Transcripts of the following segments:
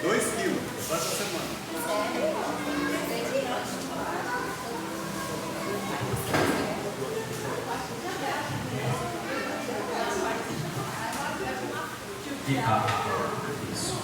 2 quilos, só essa semana. Isso.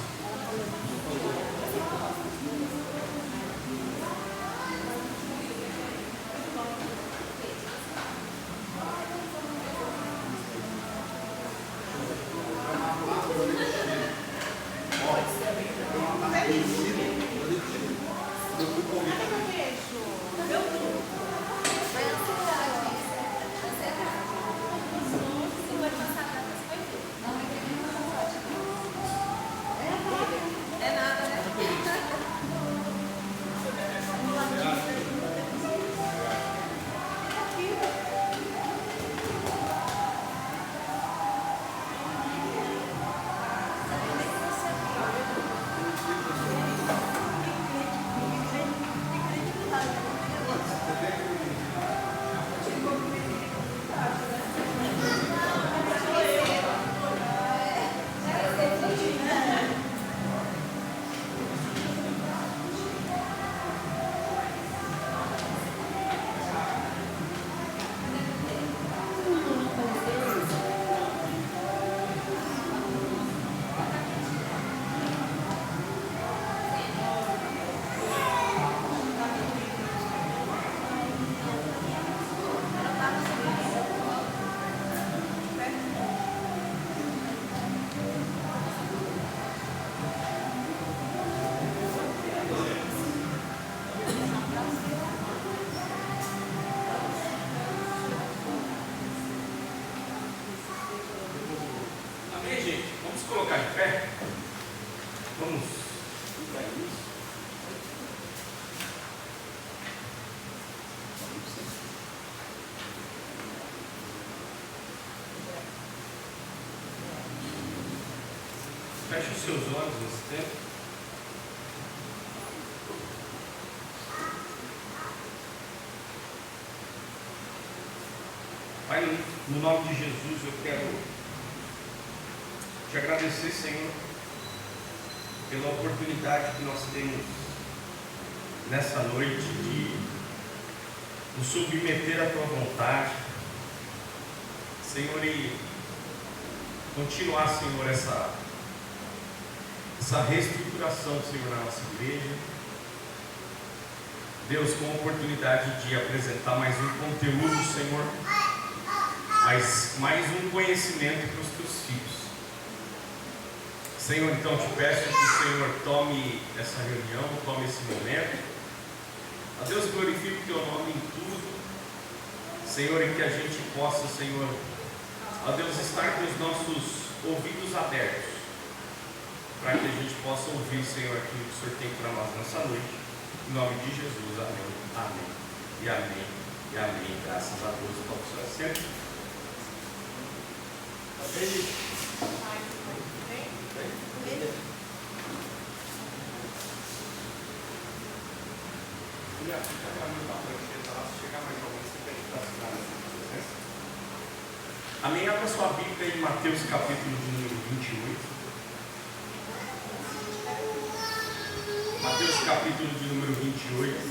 Colocar de pé, vamos para isso. Feche os seus olhos nesse tempo. Pai, no nome de Jesus eu quero te agradecer, Senhor, pela oportunidade que nós temos nessa noite de nos submeter à tua vontade, Senhor, e continuar, Senhor, essa reestruturação, Senhor, na nossa igreja. Deus, com a oportunidade de apresentar mais um conteúdo, Senhor, mais um conhecimento para os teus filhos. Senhor, então te peço que o Senhor tome essa reunião, tome esse momento. A Deus, glorifique o teu nome em tudo, Senhor, e que a gente possa, Senhor, a Deus, estar com os nossos ouvidos abertos, para que a gente possa ouvir, Senhor, aquilo que o Senhor tem para nós nessa noite. Em nome de Jesus, amém, amém, e amém, e amém. Graças a Deus, pode ser sempre. Amém. Abra sua Bíblia em Mateus capítulo de número 28. Mateus capítulo de número 28,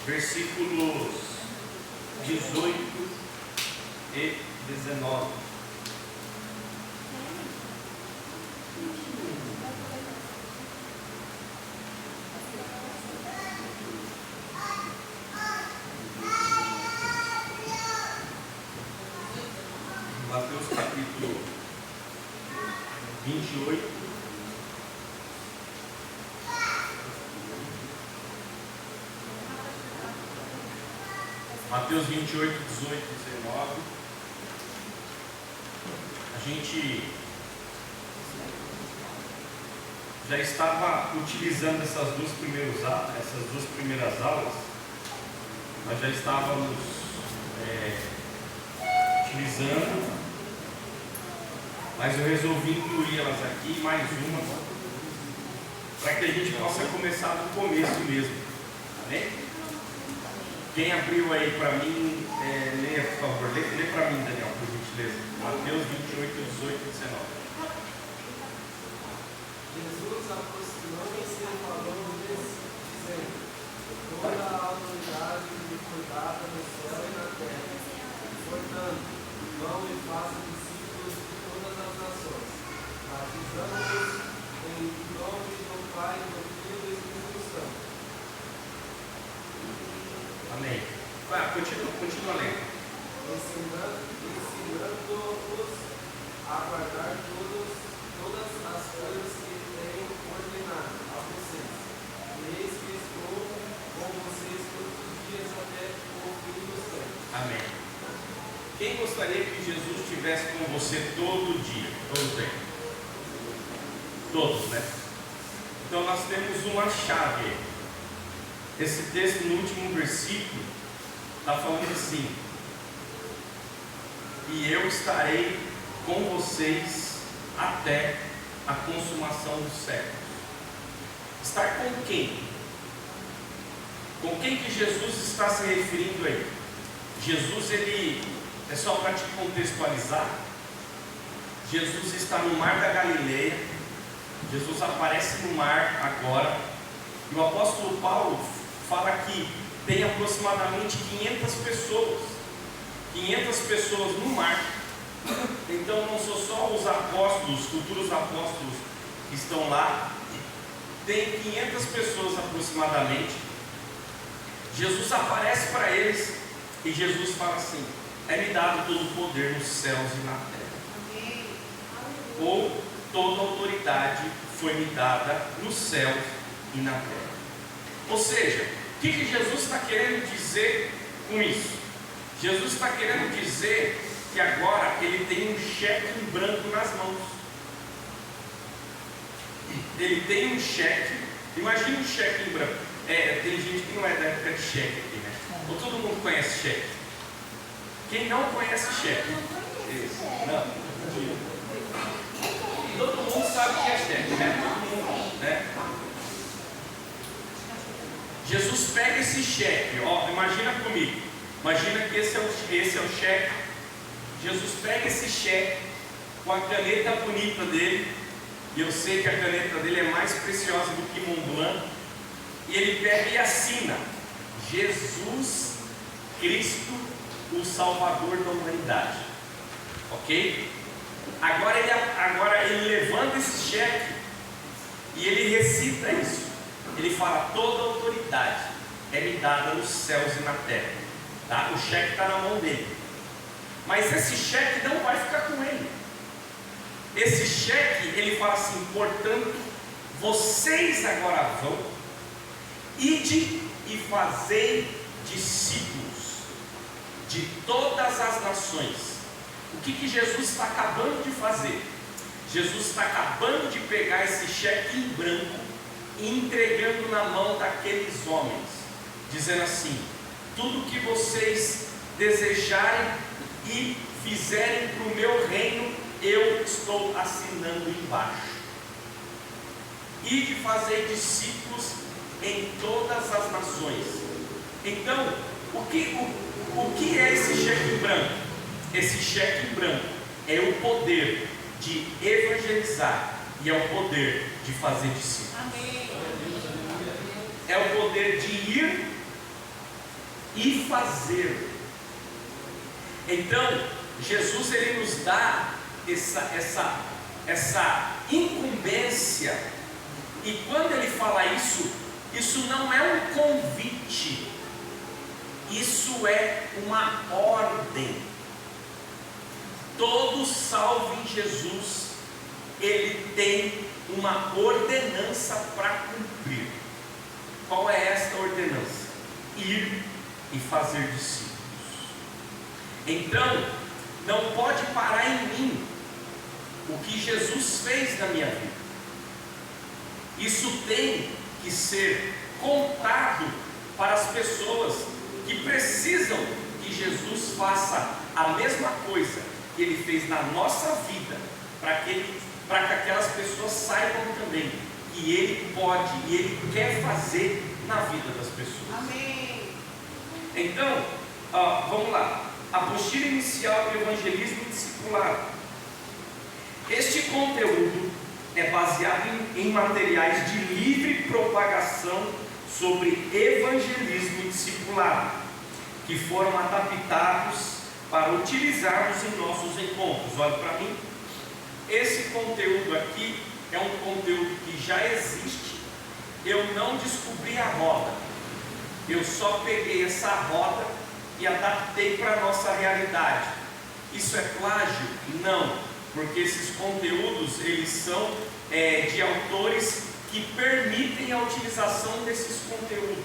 versículos 18 e 19. Mateus capítulo 28, Mateus 28, 18 e 19. A gente já estava utilizando essas duas primeiras aulas, nós já estávamos utilizando, mas eu resolvi incluir elas aqui, mais uma, para que a gente possa começar do começo mesmo. Amém? Quem abriu aí para mim, leia, por favor, lê para mim, Daniel, por gentileza. Mateus 28, 18 e 19. aproximando-se, falou-lhes, dizendo: toda a autoridade me foi dada no céu e na terra. Portanto, vão e façam discípulos de todas as nações, batizando-os em nome do Pai, do Filho e do Espírito Santo. Amém. Continua lendo. Ensinando-os a guardar todas as coisas que tenho ordenado a vocês. E eis que estou com vocês todos os dias até o fim dos tempos. Amém. Quem gostaria que Jesus estivesse com você todo dia, todo tempo? Todos, né? Então nós temos uma chave. Esse texto no último versículo está falando assim: e eu estarei com vocês até a consumação dos séculos. Estar com quem? Com quem que Jesus está se referindo aí? Jesus, ele é só para te contextualizar. Jesus está no mar da Galileia. Jesus aparece no mar agora. E o apóstolo Paulo fala que tem aproximadamente 500 pessoas. 500 pessoas no mar. Então não são só os apóstolos, futuros apóstolos que estão lá. Tem 500 pessoas aproximadamente. Jesus aparece para eles e Jesus fala assim: é-me dado todo o poder nos céus e na terra. Amém. Ou toda autoridade foi-me dada nos céus e na terra. Ou seja, o que Jesus está querendo dizer com isso? Jesus está querendo dizer que agora ele tem um cheque em branco nas mãos. Ele tem um cheque. Imagina um cheque em branco. Tem gente que não é da época de cheque aqui, né? Ou todo mundo conhece cheque? Quem não conhece cheque? Isso. Não. Todo mundo sabe o que é cheque, né? Jesus pega esse cheque, ó, imagina comigo. Imagina que esse é o cheque. Jesus pega esse cheque com a caneta bonita dele, e eu sei que a caneta dele é mais preciosa do que Mont Blanc, e ele pega e assina: Jesus Cristo, o Salvador da humanidade. Ok? Agora ele levanta esse cheque e ele recita isso. Ele fala: toda autoridade é-me dada nos céus e na terra. Tá? O cheque está na mão dele. Mas esse cheque não vai ficar com ele. Esse cheque, ele fala assim: portanto, vocês agora vão, ide e fazei discípulos de todas as nações. O que Jesus está acabando de fazer? Jesus está acabando de pegar esse cheque em branco e entregando na mão daqueles homens, dizendo assim: tudo que vocês desejarem e fizerem para o meu reino, eu estou assinando embaixo. E de fazer discípulos em todas as nações. Então, o que é esse cheque em branco? Esse cheque em branco é o poder de evangelizar e é o poder de fazer discípulos. Amém. É o poder de ir e fazer. Então, Jesus, ele nos dá essa incumbência, e quando ele fala isso não é um convite, isso é uma ordem. Todo salvo em Jesus, ele tem uma ordenança para cumprir. Qual é esta ordenança? Ir e fazer discípulos. Então, não pode parar em mim o que Jesus fez na minha vida. Isso tem que ser contado para as pessoas que precisam que Jesus faça a mesma coisa que ele fez na nossa vida, para que aquelas pessoas saibam também que ele pode e ele quer fazer na vida das pessoas. Amém. Então, vamos lá. Apostila inicial do evangelismo discipulado. Este conteúdo é baseado em em materiais de livre propagação sobre evangelismo e discipulado, que foram adaptados para utilizarmos em nossos encontros. Olha para mim, esse conteúdo aqui é um conteúdo que já existe. Eu não descobri a roda, eu só peguei essa roda e adaptei para a nossa realidade. Isso é plágio? Não, porque esses conteúdos eles são de autores que permitem a utilização desses conteúdos.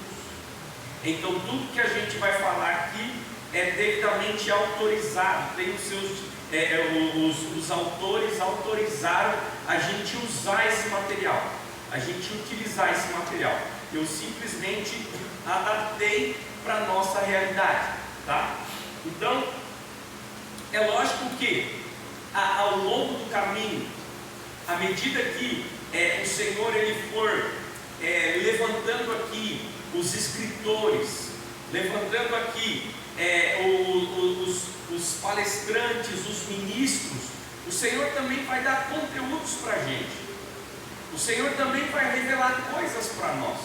Então tudo que a gente vai falar aqui é devidamente autorizado. Tem os seus os autores autorizaram a gente usar esse material, a gente utilizar esse material. Eu simplesmente adaptei para a nossa realidade, tá? Então é lógico que ao longo do caminho, à medida que o Senhor ele for levantando aqui os escritores, levantando aqui os palestrantes, os ministros, o Senhor também vai dar conteúdos para a gente. O Senhor também vai revelar coisas para nós.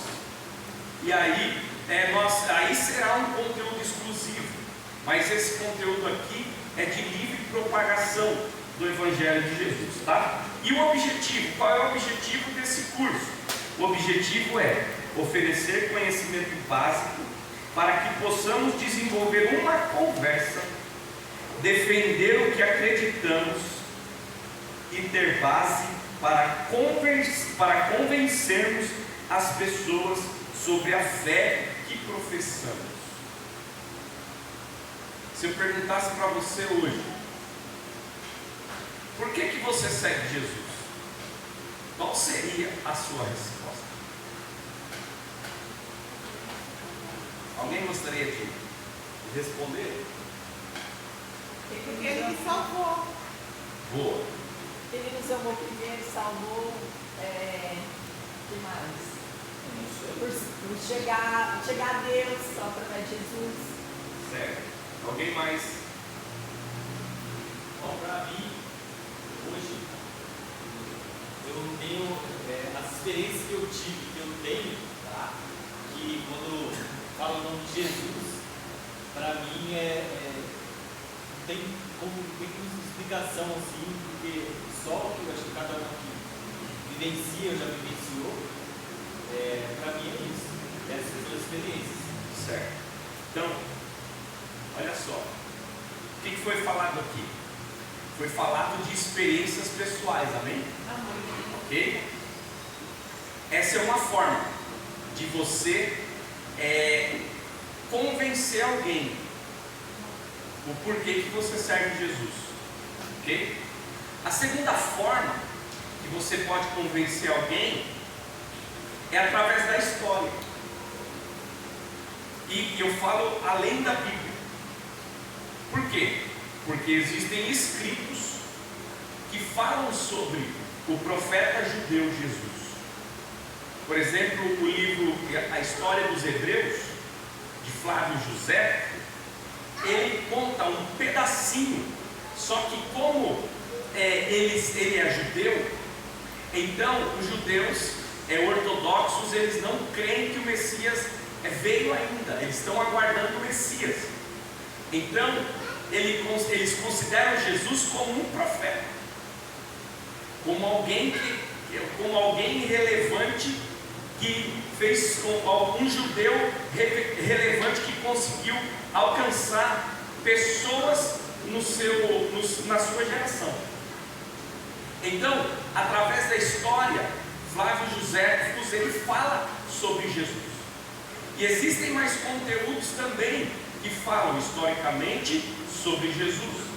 E aí, aí será um conteúdo exclusivo. Mas esse conteúdo aqui é de livre propagação do Evangelho de Jesus, tá? E o objetivo, qual é o objetivo desse curso? O objetivo é oferecer conhecimento básico para que possamos desenvolver uma conversa, defender o que acreditamos e ter base para convencermos as pessoas sobre a fé que professamos. Se eu perguntasse para você hoje, por que você segue Jesus? Qual seria a sua resposta? Alguém gostaria de responder? Porque ele me salvou. Boa. Ele nos amou primeiro, salvou. Que mais? Por chegar a Deus só através de Jesus. Certo. Alguém mais? Bom, para mim, hoje, eu tenho as experiências que eu tive, que eu tenho, tá? Que quando falo o nome de Jesus, para mim não tem explicação assim, porque só o que eu acho que cada um aqui vivencia, já vivenciou, para mim é isso, essas duas experiências. Certo. Então, olha só, o que foi falado aqui? Foi falado de experiências pessoais, amém? Amém. Ok? Essa é uma forma de você convencer alguém o porquê que você serve Jesus, ok? A segunda forma que você pode convencer alguém é através da história. E eu falo além da Bíblia. Por quê? Porque existem escritos que falam sobre o profeta judeu Jesus. Por exemplo, o livro A História dos Hebreus, de Flávio José, ele conta um pedacinho, só que como ele é judeu, então os judeus ortodoxos, eles não creem que o Messias veio ainda, eles estão aguardando o Messias. Então eles consideram Jesus como um profeta, como alguém relevante, que fez um judeu relevante que conseguiu alcançar pessoas na sua geração. Então, através da história, Flávio José ele fala sobre Jesus. E existem mais conteúdos também que falam historicamente sobre Jesus.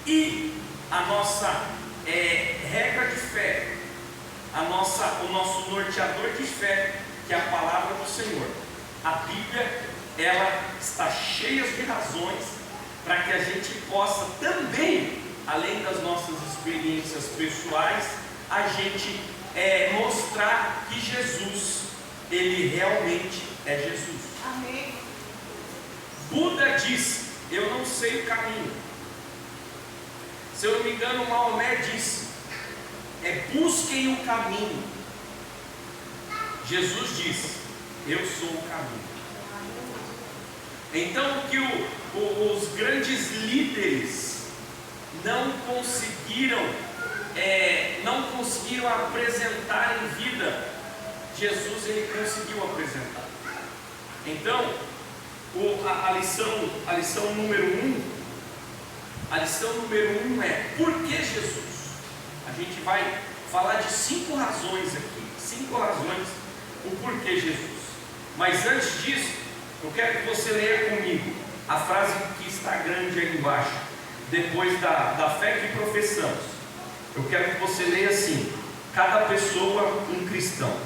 E a nossa regra de fé, o nosso norteador de fé, que é a palavra do Senhor. A Bíblia, ela está cheia de razões para que a gente possa também, além das nossas experiências pessoais, a gente mostrar que Jesus, ele realmente é Jesus. Amém. Buda disse: eu não sei o caminho. Se eu não me engano, Maomé disse: é busquem o caminho. Jesus diz: eu sou o caminho. Então, o que os grandes líderes não conseguiram apresentar em vida, Jesus ele conseguiu apresentar. Então, a lição número 1 é: por que Jesus? A gente vai falar de 5 razões aqui, 5 razões o porquê Jesus. Mas antes disso, eu quero que você leia comigo a frase que está grande aí embaixo, depois da fé que professamos. Eu quero que você leia assim: cada pessoa um cristão.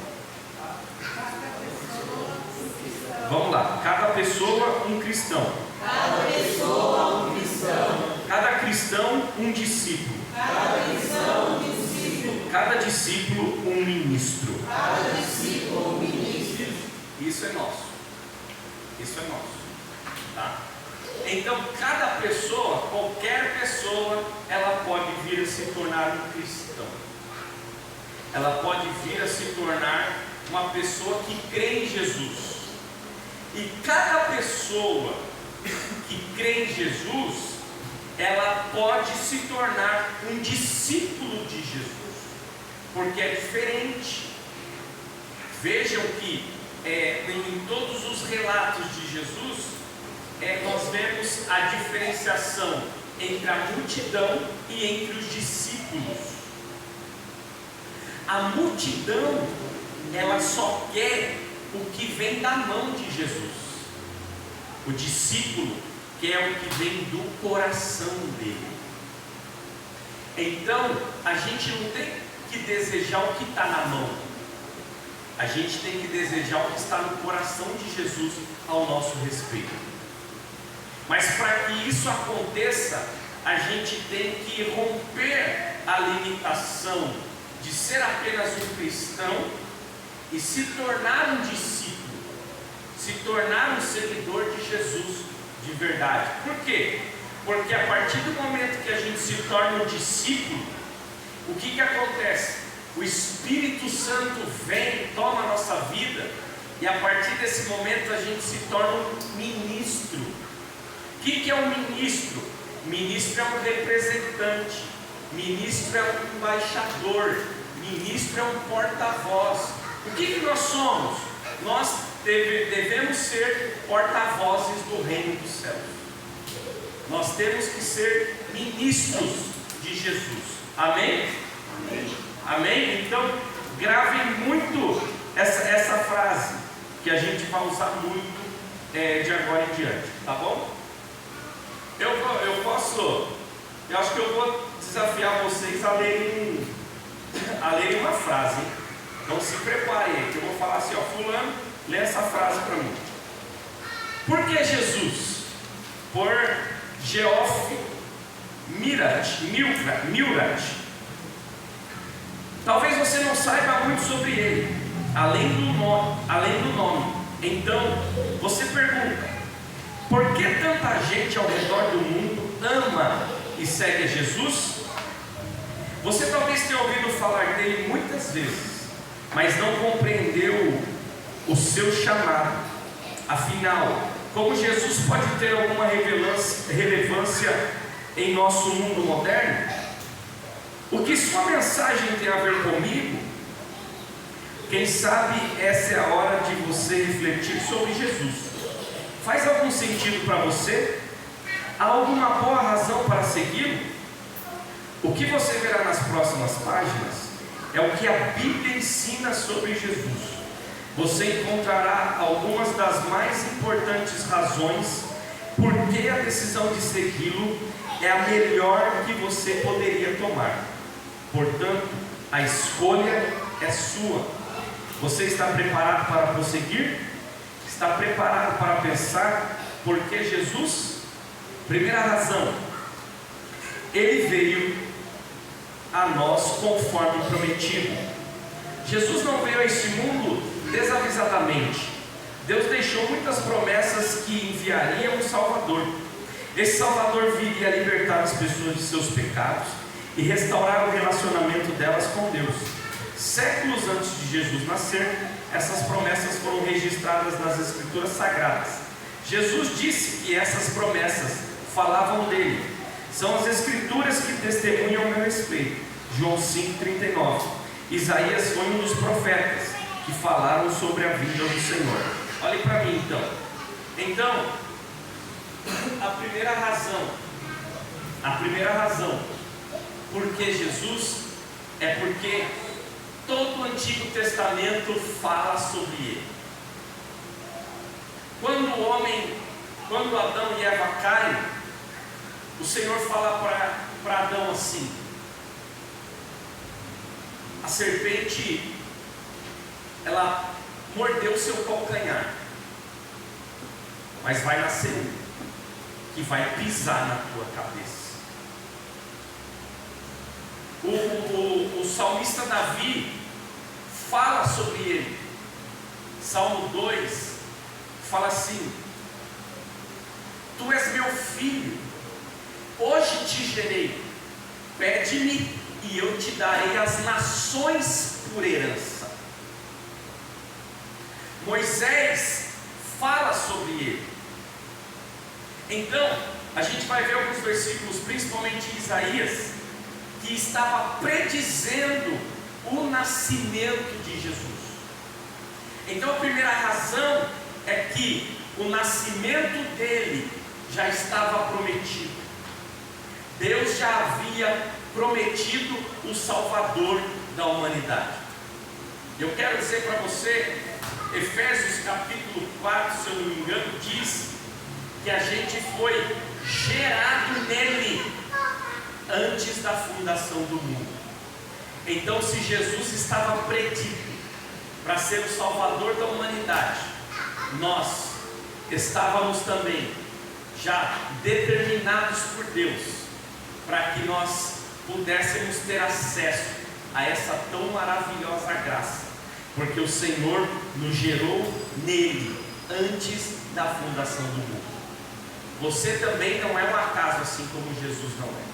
Vamos lá, cada pessoa um cristão. Cada pessoa um cristão. Cada cristão um discípulo. Cada cristão um discípulo. Cada discípulo um ministro. Cada discípulo um ministro. Isso é nosso. Isso é nosso. Tá? Então, cada pessoa, qualquer pessoa, ela pode vir a se tornar um cristão. Ela pode vir a se tornar uma pessoa que crê em Jesus. E cada pessoa que crê em Jesus, ela pode se tornar um discípulo de Jesus, porque é diferente. Vejam que em todos os relatos de Jesus, nós vemos a diferenciação entre a multidão e entre os discípulos. A multidão, ela só quer o que vem da mão de Jesus. O discípulo quer o que vem do coração dele. Então, a gente não tem que desejar o que está na mão. A gente tem que desejar o que está no coração de Jesus ao nosso respeito. Mas para que isso aconteça, a gente tem que romper a limitação de ser apenas um cristão e se tornar um discípulo, se tornar um seguidor de Jesus de verdade. Por quê? Porque a partir do momento que a gente se torna um discípulo, o que acontece? O Espírito Santo vem, toma a nossa vida, e a partir desse momento a gente se torna um ministro. O que é um ministro? Ministro é um representante, ministro é um embaixador, ministro é um porta-voz. O que nós somos? Nós devemos ser porta-vozes do reino dos céus. Nós temos que ser ministros de Jesus. Amém? Amém. Amém? Então, gravem muito essa frase, que a gente vai usar muito de agora em diante, tá bom? Eu acho que eu vou desafiar vocês a lerem uma frase, hein? Então se preparem aí, que eu vou falar assim, ó: fulano, lê essa frase para mim. Por que Jesus? Por Geoff Milrat. Talvez você não saiba muito sobre ele, além do nome. Então, você pergunta: por que tanta gente ao redor do mundo ama e segue a Jesus? Você talvez tenha ouvido falar dele muitas vezes, mas não compreendeu o seu chamado. Afinal, como Jesus pode ter alguma relevância em nosso mundo moderno? O que sua mensagem tem a ver comigo? Quem sabe essa é a hora de você refletir sobre Jesus. Faz algum sentido para você? Há alguma boa razão para segui-lo? O que você verá nas próximas páginas é o que a Bíblia ensina sobre Jesus. Você encontrará algumas das mais importantes razões por que a decisão de segui-lo é a melhor que você poderia tomar. Portanto, a escolha é sua. Você está preparado para prosseguir? Está preparado para pensar por que Jesus? Primeira razão: ele veio a nós conforme prometido. Jesus não veio a este mundo desavisadamente. Deus deixou muitas promessas que enviaria um Salvador. Esse Salvador viria libertar as pessoas de seus pecados e restaurar o relacionamento delas com Deus. Séculos antes de Jesus nascer, essas promessas foram registradas nas Escrituras Sagradas. Jesus disse que essas promessas falavam dele. São as Escrituras que testemunham a meu respeito. João 5,39. Isaías foi um dos profetas que falaram sobre a vinda do Senhor. Olhe para mim então, a primeira razão porque Jesus é porque todo o Antigo Testamento fala sobre ele. Quando Adão e Eva caem, o Senhor fala para Adão assim: a serpente, ela mordeu seu calcanhar, mas vai nascer um que vai pisar na tua cabeça. O salmista Davi fala sobre ele. Salmo 2 fala assim: tu és meu filho, hoje te gerei, pede-me e eu te darei as nações por herança. Moisés fala sobre ele. Então, a gente vai ver alguns versículos, principalmente em Isaías, que estava predizendo o nascimento de Jesus. Então, a primeira razão é que o nascimento dele já estava prometido. Deus já havia prometido o Salvador da humanidade. Eu quero dizer para você, Efésios capítulo 4, se eu não me engano, diz que a gente foi gerado nele antes da fundação do mundo. Então, se Jesus estava predito para ser o Salvador da humanidade, nós estávamos também já determinados por Deus para que nós pudéssemos ter acesso a essa tão maravilhosa graça, porque o Senhor nos gerou nele antes da fundação do mundo. Você também não é um acaso, assim como Jesus não é.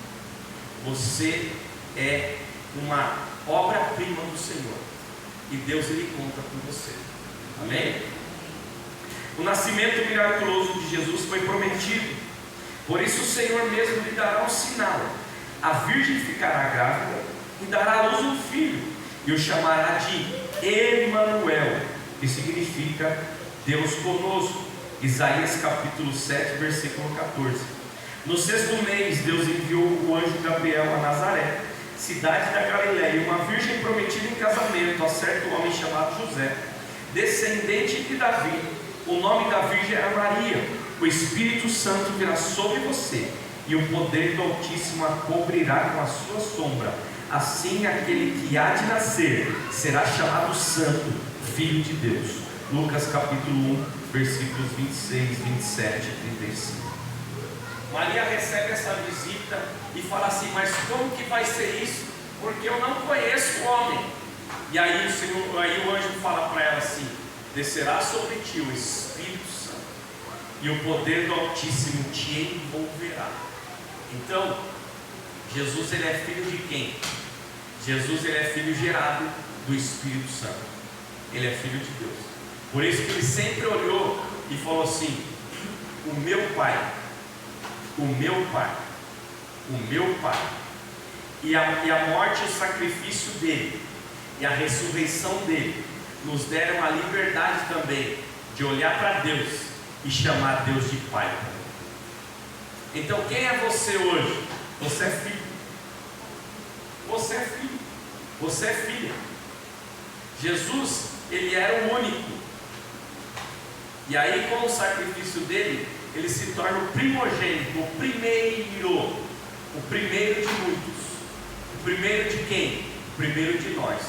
Você é uma obra-prima do Senhor, e Deus, ele conta com você. Amém? O nascimento miraculoso de Jesus foi prometido. Por isso o Senhor mesmo lhe dará um sinal: a virgem ficará grávida e dará à luz um filho, e o chamará de Emanuel, que significa Deus conosco. Isaías capítulo 7, versículo 14. No 6º mês, Deus enviou o anjo Gabriel a Nazaré, cidade da Galiléia, uma virgem prometida em casamento a certo homem chamado José, descendente de Davi. O nome da virgem era Maria. O Espírito Santo virá sobre você, e o poder do Altíssimo a cobrirá com a sua sombra. Assim, aquele que há de nascer será chamado Santo, Filho de Deus. Lucas capítulo 1, versículos 26, 27 e 35. Maria recebe essa visita e fala assim: mas como que vai ser isso? Porque eu não conheço o homem. E aí o anjo fala para ela assim: descerá sobre ti o Espírito Santo, e o poder do Altíssimo te envolverá. Então, Jesus, ele é filho de quem? Jesus, ele é filho gerado do Espírito Santo. Ele é filho de Deus. Por isso que ele sempre olhou e falou assim: o meu Pai, o meu Pai, o meu Pai. E a morte e o sacrifício dele, e a ressurreição dele, nos deram a liberdade também de olhar para Deus e chamar Deus de Pai. Então, quem é você hoje? Você é filho. Você é filho. Você é filha. Jesus, ele era o único. E aí, com o sacrifício dele, ele se torna o primogênito, o primeiro de muitos. O primeiro de quem? O primeiro de nós.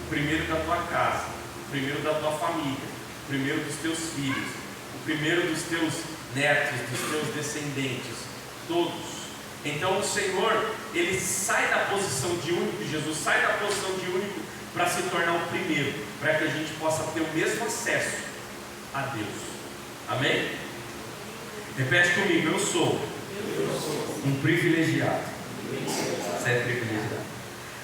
O primeiro da tua casa, o primeiro da tua família, o primeiro dos teus filhos, o primeiro dos teus netos, dos teus descendentes, todos. Então o Senhor, ele sai da posição de único, Jesus sai da posição de único para se tornar o primeiro, para que a gente possa ter o mesmo acesso a Deus. Amém? Repete comigo: eu sou um privilegiado Isso é privilégio.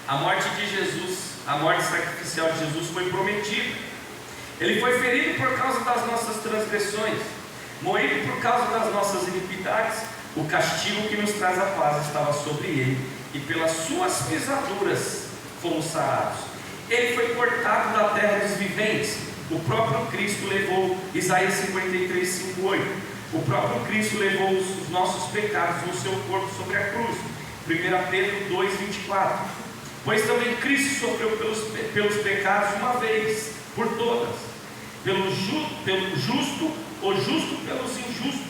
A morte de Jesus, a morte sacrificial de Jesus foi prometida. Ele foi ferido por causa das nossas transgressões, moído por causa das nossas iniquidades. O castigo que nos traz a paz estava sobre ele, e pelas suas pisaduras fomos sarados. Ele foi cortado da terra dos viventes. O próprio Cristo levou, Isaías 53, 5, 8. O próprio Cristo levou os nossos pecados no seu corpo sobre a cruz. 1 Pedro 2, 24. Pois também Cristo sofreu pelos pecados uma vez, por todas, pelo justo, o justo pelos injustos,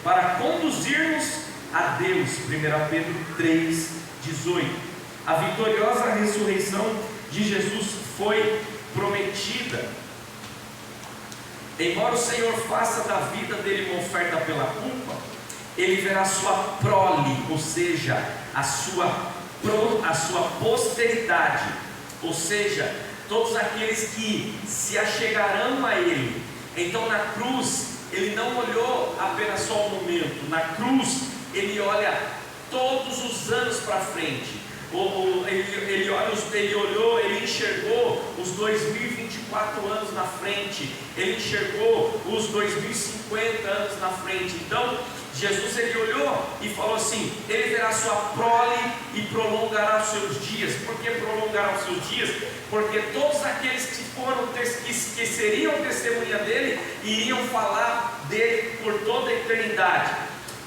para conduzir-nos a Deus. 1 Pedro 3, 18. A vitoriosa ressurreição de Jesus foi prometida. Embora o Senhor faça da vida dele uma oferta pela culpa, ele verá sua prole, ou seja, a sua posteridade, ou seja, todos aqueles que se achegarão a ele. Então na cruz ele não olhou apenas só um momento, na cruz ele olha todos os anos para frente. Ele enxergou os 2024 anos na frente, ele enxergou os 2050 anos na frente. Então Jesus ele olhou e falou assim: ele verá sua prole e prolongará os seus dias. Por que prolongará os seus dias? Porque todos aqueles que seriam testemunha dele iriam falar dele por toda a eternidade,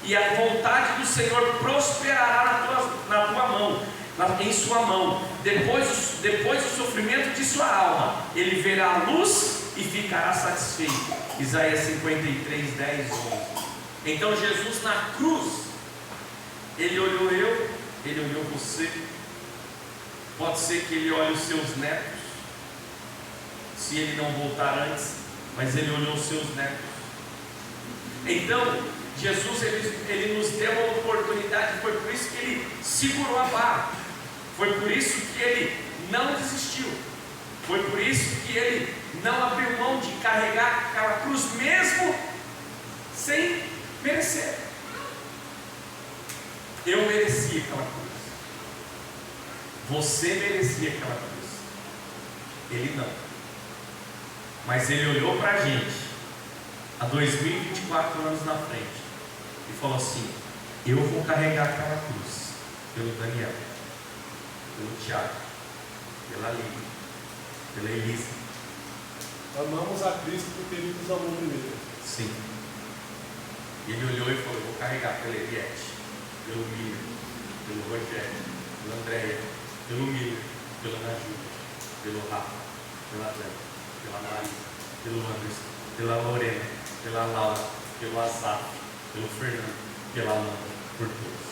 e a vontade do Senhor prosperará na tua mão, em sua mão. Depois do sofrimento de sua alma, ele verá a luz e ficará satisfeito. Isaías 53, 10, 11. Então Jesus na cruz, ele olhou eu, ele olhou você. Pode ser que ele olhe os seus netos, se ele não voltar antes, mas ele olhou os seus netos. Então Jesus ele nos deu a oportunidade. Foi por isso que ele segurou a barra, foi por isso que ele não desistiu, foi por isso que ele não abriu mão de carregar aquela cruz, mesmo sem merecer. Eu merecia aquela cruz, você merecia aquela cruz, ele não. Mas ele olhou para a gente há 2024 anos na frente e falou assim: eu vou carregar aquela cruz pelo Daniel, pelo Tiago, pela Lívia, pela Elisa. Amamos a Cristo porque Ele nos amou primeiro. Sim. Ele olhou e falou: eu vou carregar pela Eliette, pelo Miriam, pelo Rogério, pela Andréia, pelo Miriam, pela Ana Júlia, pelo Rafa, pela Débora, pela Marisa, pelo Anderson, pela Lorena, pela Laura, pelo Azar, pelo Fernando, pela Amanda, por todos.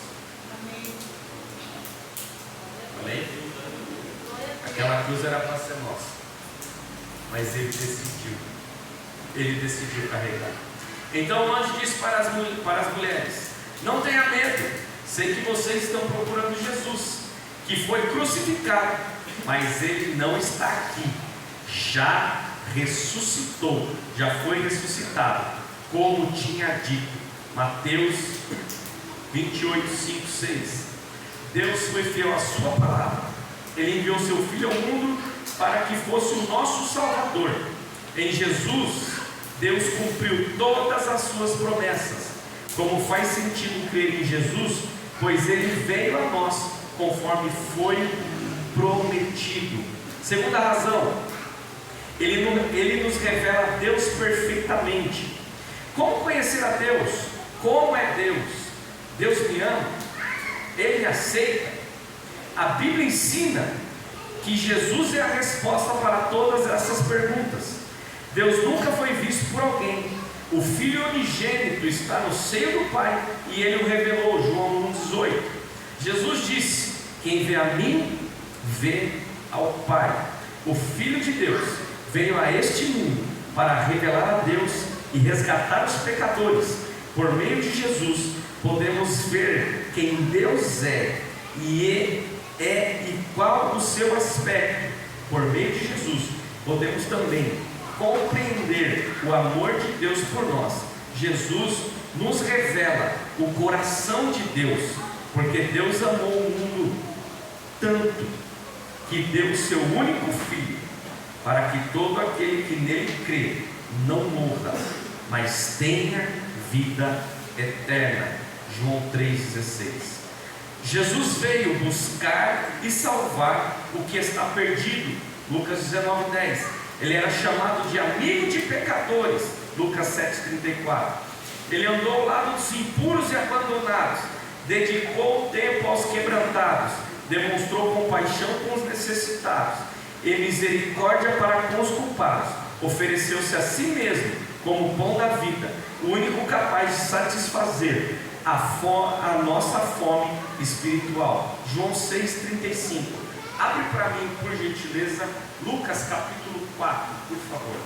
Amém. Amém? Aquela cruz era para ser nossa, mas ele decidiu carregar. Então o anjo disse para as mulheres: não tenha medo, sei que vocês estão procurando Jesus, que foi crucificado, mas ele não está aqui, já ressuscitou, já foi ressuscitado, como tinha dito. Mateus 28, 5, 6. Deus foi fiel à sua palavra. Ele enviou seu Filho ao mundo para que fosse o nosso Salvador. Em Jesus, Deus cumpriu todas as suas promessas. Como faz sentido crer em Jesus? Pois ele veio a nós conforme foi prometido. Segunda razão, ele nos revela Deus perfeitamente. Como conhecer a Deus? Como é Deus? Deus me ama? Ele me aceita? A Bíblia ensina que Jesus é a resposta para todas essas perguntas. Deus nunca foi visto por alguém. O Filho unigênito está no seio do Pai e Ele o revelou. João 1,18. Jesus disse: quem vê a mim, vê ao Pai. O Filho de Deus veio a este mundo para revelar a Deus e resgatar os pecadores. Por meio de Jesus podemos ver quem Deus é e qual o seu aspecto. Por meio de Jesus podemos também compreender o amor de Deus por nós. Jesus nos revela o coração de Deus. Porque Deus amou o mundo tanto que deu o seu único Filho, para que todo aquele que nele crê não morra, mas tenha vida eterna. João 3,16. Jesus veio buscar e salvar o que está perdido. Lucas 19,10. Ele era chamado de amigo de pecadores. Lucas 7,34. Ele andou ao lado dos impuros e abandonados, dedicou o tempo aos quebrantados, demonstrou compaixão com os necessitados e misericórdia para com os culpados, ofereceu-se a si mesmo como pão da vida, o único capaz de satisfazer a nossa fome espiritual. João 6,35. Abre para mim, por gentileza, Lucas capítulo 4, por favor.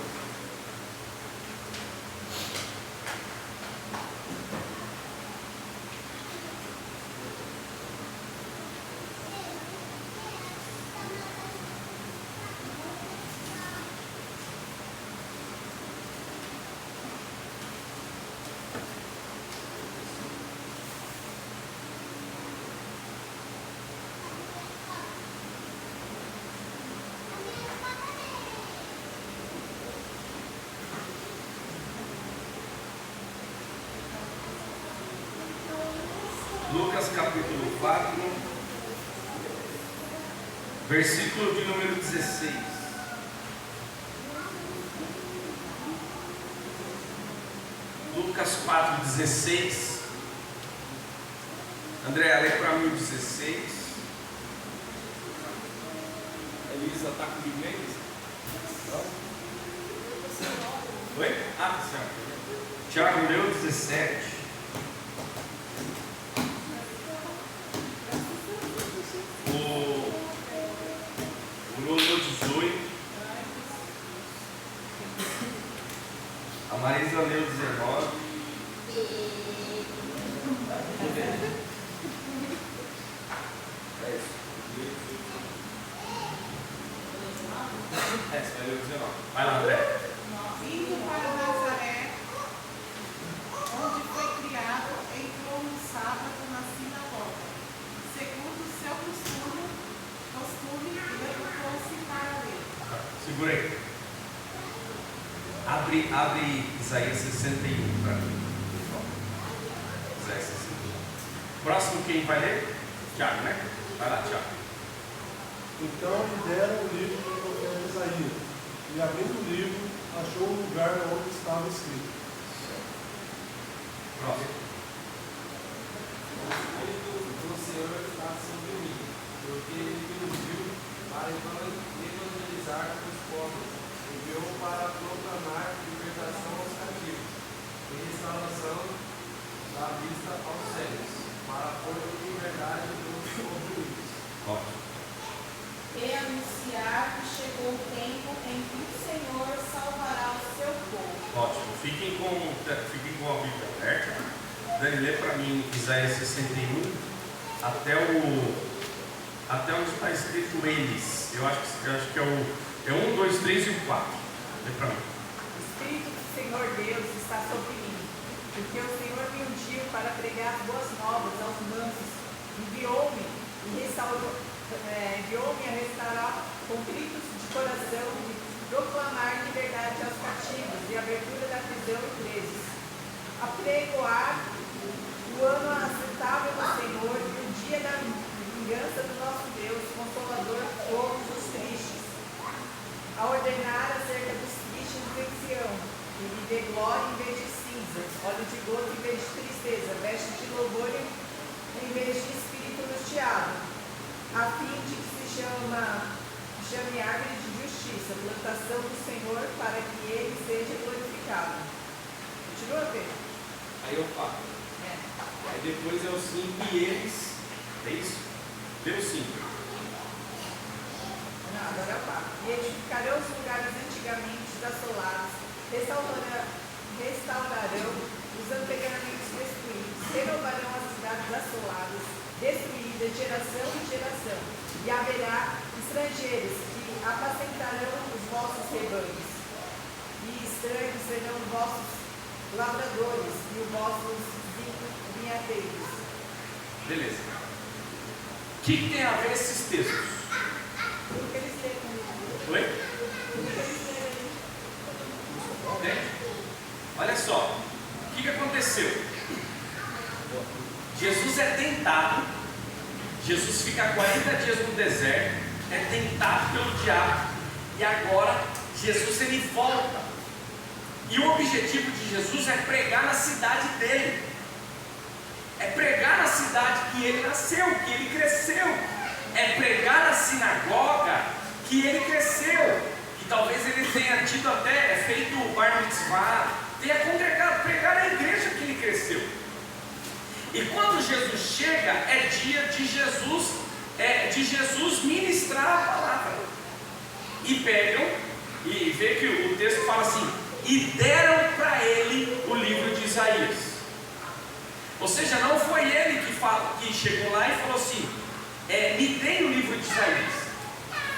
Lucas capítulo 4, versículo de número 16. Lucas 4,16. André, lê para mim o 16. Elisa está comigo mesmo? Oi? Ah, certo. Tiago leu 17. O Lolo 18. A Marisa leu 19. É isso. É, você vai ler o 19. Vai lá, André. Indo para Nazaré, onde foi criado, entrou no sábado na sinagoga, segundo o seu costume, e levantou-se para ler. Segura aí. Abre Isaías 61 para mim. Isaías 61. Próximo quem vai ler? Tiago, né? Vai lá, Tiago. Então lhe deram o livro do profeta Isaías, e abrindo o livro, achou o lugar onde estava escrito. Próximo. O Espírito do Senhor está sobre mim, porque ele me ungiu para evangelizar os pobres, enviou para proclamar libertação aos cativos e restauração da vista aos cegos, para pôr em liberdade os oprimidos. Ótimo. E anunciar que chegou o tempo em que o Senhor salvará o seu povo. Ótimo. Fiquem com a Bíblia aberta. Dani, lê para mim Isaías 61 até onde está escrito eles. Eu acho que é o 1, 2, 3 e o 4. Lê para mim. O Espírito do Senhor Deus está sobre mim, porque o Senhor me ungiu para pregar boas novas aos mansos, enviou-me a restaurar contritos de coração, e proclamar liberdade aos cativos e abertura da prisão e presos, a pregoar o ano aceitável do Senhor e o dia da vingança do nosso Deus, consolador de todos os tristes, a ordenar acerca dos tristes em Sião, que lhe dê glória em vez de cinza, óleo de gozo em vez de tristeza, veste de louvor em vez de espírito angustiado, a fim de que se chame árvore de justiça, plantação do Senhor, para que ele seja glorificado. Continua, Pedro? Aí eu falo. Aí depois é o 5 e eles. É isso? Lê o 5. Não, agora é o 4. E edificarão os lugares antigamente assolados, restaurarão os anteriormente destruídos, renovarão as cidades assoladas, destruídas geração em geração, e haverá estrangeiros que apacentarão os vossos rebanhos, e estranhos serão vossos lavradores e os vossos vinhateiros. Beleza. O que tem a ver esses textos? Porque eles têm comigo. Oi? Porque eles têm. Entende? Olha só. O que aconteceu? Jesus é tentado. Jesus fica 40 dias no deserto. É tentado pelo diabo. E agora Jesus ele volta. E o objetivo de Jesus é pregar na cidade dele. É pregar na cidade que ele nasceu, que ele cresceu. É pregar na sinagoga que ele cresceu. Que talvez ele tenha tido até feito o bar mitzvah, tenha congregado, pregar na igreja que ele cresceu. E quando Jesus chega, é dia de Jesus ministrar a palavra. E pegam, e vê que o texto fala assim: e deram para ele o livro de Isaías. Ou seja, não foi ele que chegou lá e falou assim: me deem o livro de Isaías.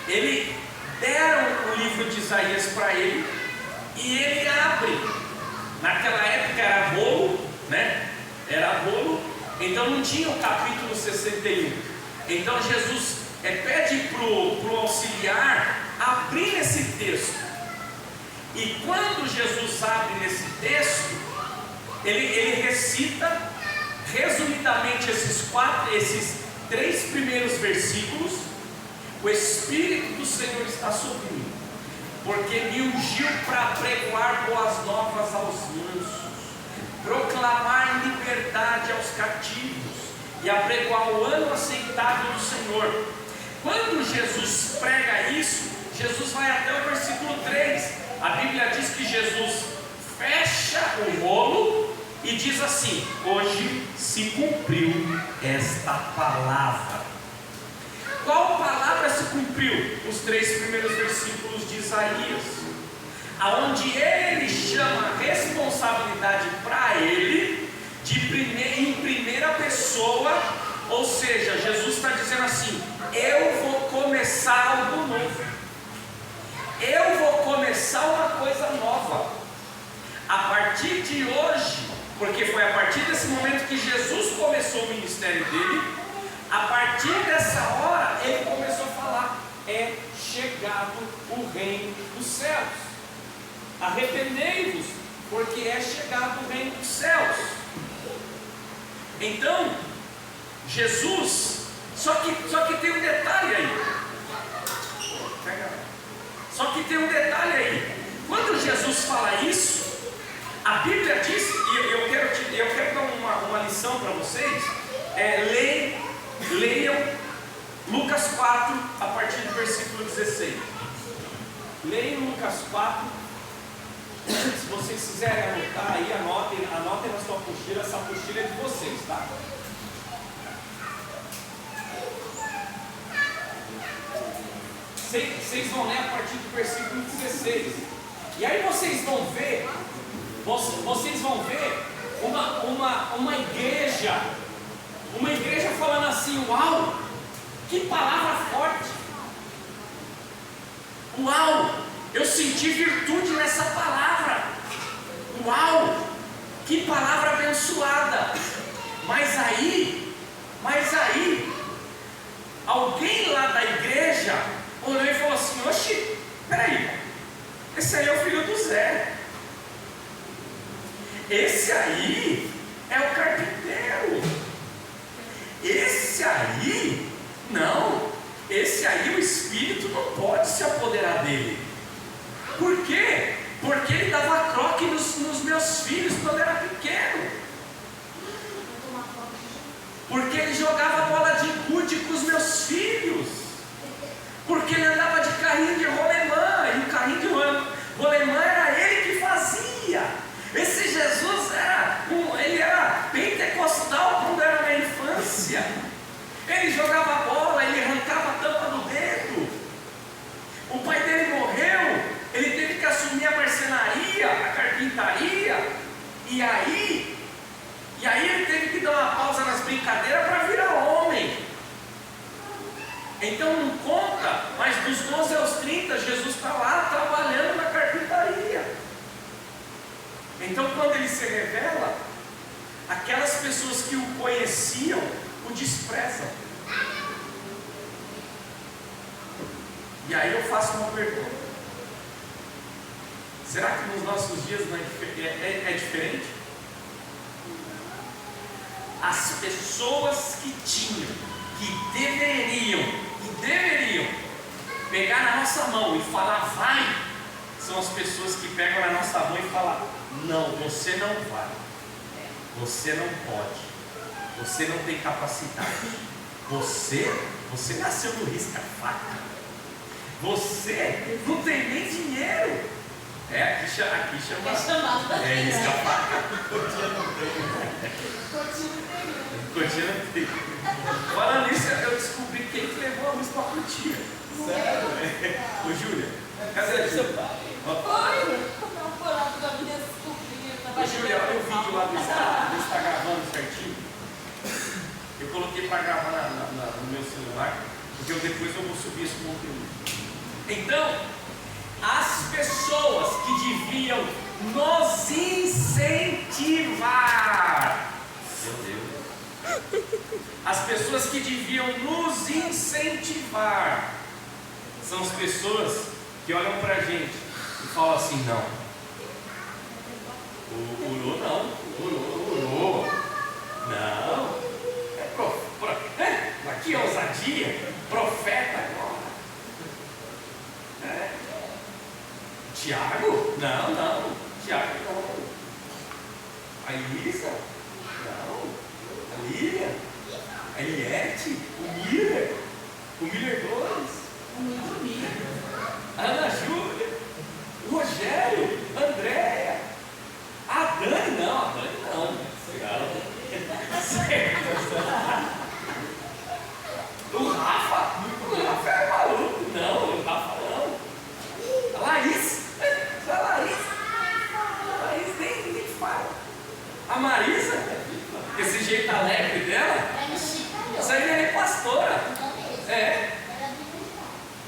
Ele deram o livro de Isaías para ele, e ele abre. Naquela época era rolo, né? Era rolo, então não tinha o capítulo 61. Então Jesus pede para o auxiliar abrir esse texto. E quando Jesus abre nesse texto, ele recita resumidamente esses 3 primeiros versículos. O Espírito do Senhor está sobre mim, porque me ungiu para pregoar boas novas aos mansos, proclamar liberdade aos cativos e apregoar o ano aceitável do Senhor. Quando Jesus prega isso, Jesus vai até o versículo 3. A Bíblia diz que Jesus fecha o rolo e diz assim: hoje se cumpriu esta palavra. Qual palavra se cumpriu? Os 3 primeiros versículos de Isaías, aonde ele chama a responsabilidade para ele em primeira pessoa. Ou seja, Jesus está dizendo assim: eu vou começar algo novo, eu vou começar uma coisa nova a partir de hoje, porque foi a partir desse momento que Jesus começou o ministério dele. A partir dessa hora ele começou a falar: é chegado o reino dos céus, arrependei-vos, porque é chegado o reino dos céus. Então Jesus, só que tem um detalhe aí. Só que tem um detalhe aí. Quando Jesus fala isso, a Bíblia diz, e eu quero dar uma lição para vocês. Leiam Lucas 4, a partir do versículo 16. Leiam Lucas 4. Se vocês quiserem anotar aí, anotem na sua apostila. Essa apostila é de vocês, tá? Vocês vão ler a partir do versículo 16. E aí vocês vão ver uma igreja falando assim: uau, que palavra forte! Uau, eu senti virtude nessa palavra. Uau, que palavra abençoada! Mas aí, alguém lá da igreja olhou e falou assim: oxi, peraí, esse aí é o filho do Zé, esse aí é o carpinteiro, esse aí, não, esse aí o Espírito não pode se apoderar dele. Por quê? Porque ele dava croque nos meus filhos quando era pequeno, porque ele jogava bola de gude com os meus filhos, porque ele andava de carrinho de rolemã, e o carrinho de rolemã era ele que fazia. Esse Jesus ele era pentecostal quando era na infância. Ele jogava bola, ele arrancava a tampa do dedo. O pai dele morreu, ele teve que assumir a marcenaria, a carpintaria, e aí ele teve que dar uma pausa nas brincadeiras para virar homem. Então não conta, mas dos 12 aos 30, Jesus está lá trabalhando na carpintaria. Então quando ele se revela, aquelas pessoas que o conheciam o desprezam. E aí eu faço uma pergunta: será que nos nossos dias não é diferente? As pessoas que tinham, que deveriam pegar na nossa mão e falar vai, são as pessoas que pegam na nossa mão e falam não, você não vai, você não pode, você não tem capacidade, você nasceu no risca-faca, você não tem nem dinheiro. Aqui chama risca-faca. Cortina não tem. Falando nisso, eu descobri quem que levou a luz para a cortina. Sério? Ô Júlia, cadê a Júlia? Ô Júlia, olha o vídeo lá do está gravando certinho. Eu coloquei para gravar no meu celular, porque depois eu vou subir esse conteúdo. Então, as pessoas que deviam nos incentivar, meu Deus, as pessoas que deviam nos incentivar, são as pessoas que olham pra gente e falam assim: não, orou não, aqui é ousadia, profeta agora. Tiago? Não, Tiago não. A Elisa? Não. A Lília? A Eliette? O Miller 2? A Ana Júlia? O Rogério? A Andréia? A Dani não. O Rafa é maluco? Não, o Rafa não. A Laís nem fala. A Marisa, esse jeito alegre dela, isso aí é pastora.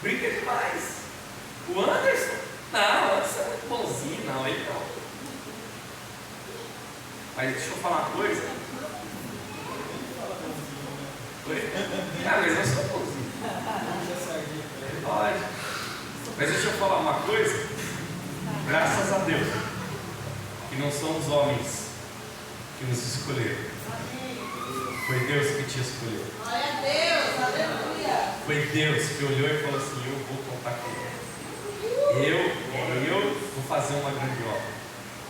Brinca demais. O Anderson? Não, o Anderson é muito bonzinho. Não, ele não. Mas deixa eu falar uma coisa. Mas eu sou bonzinho. Pode. Mas deixa eu falar uma coisa. Graças a Deus que não são os homens que nos escolheram. Foi Deus que te escolheu. Glória a Deus, aleluia. Foi Deus que olhou e falou assim: eu vou contar com ele. Eu vou fazer uma grande obra.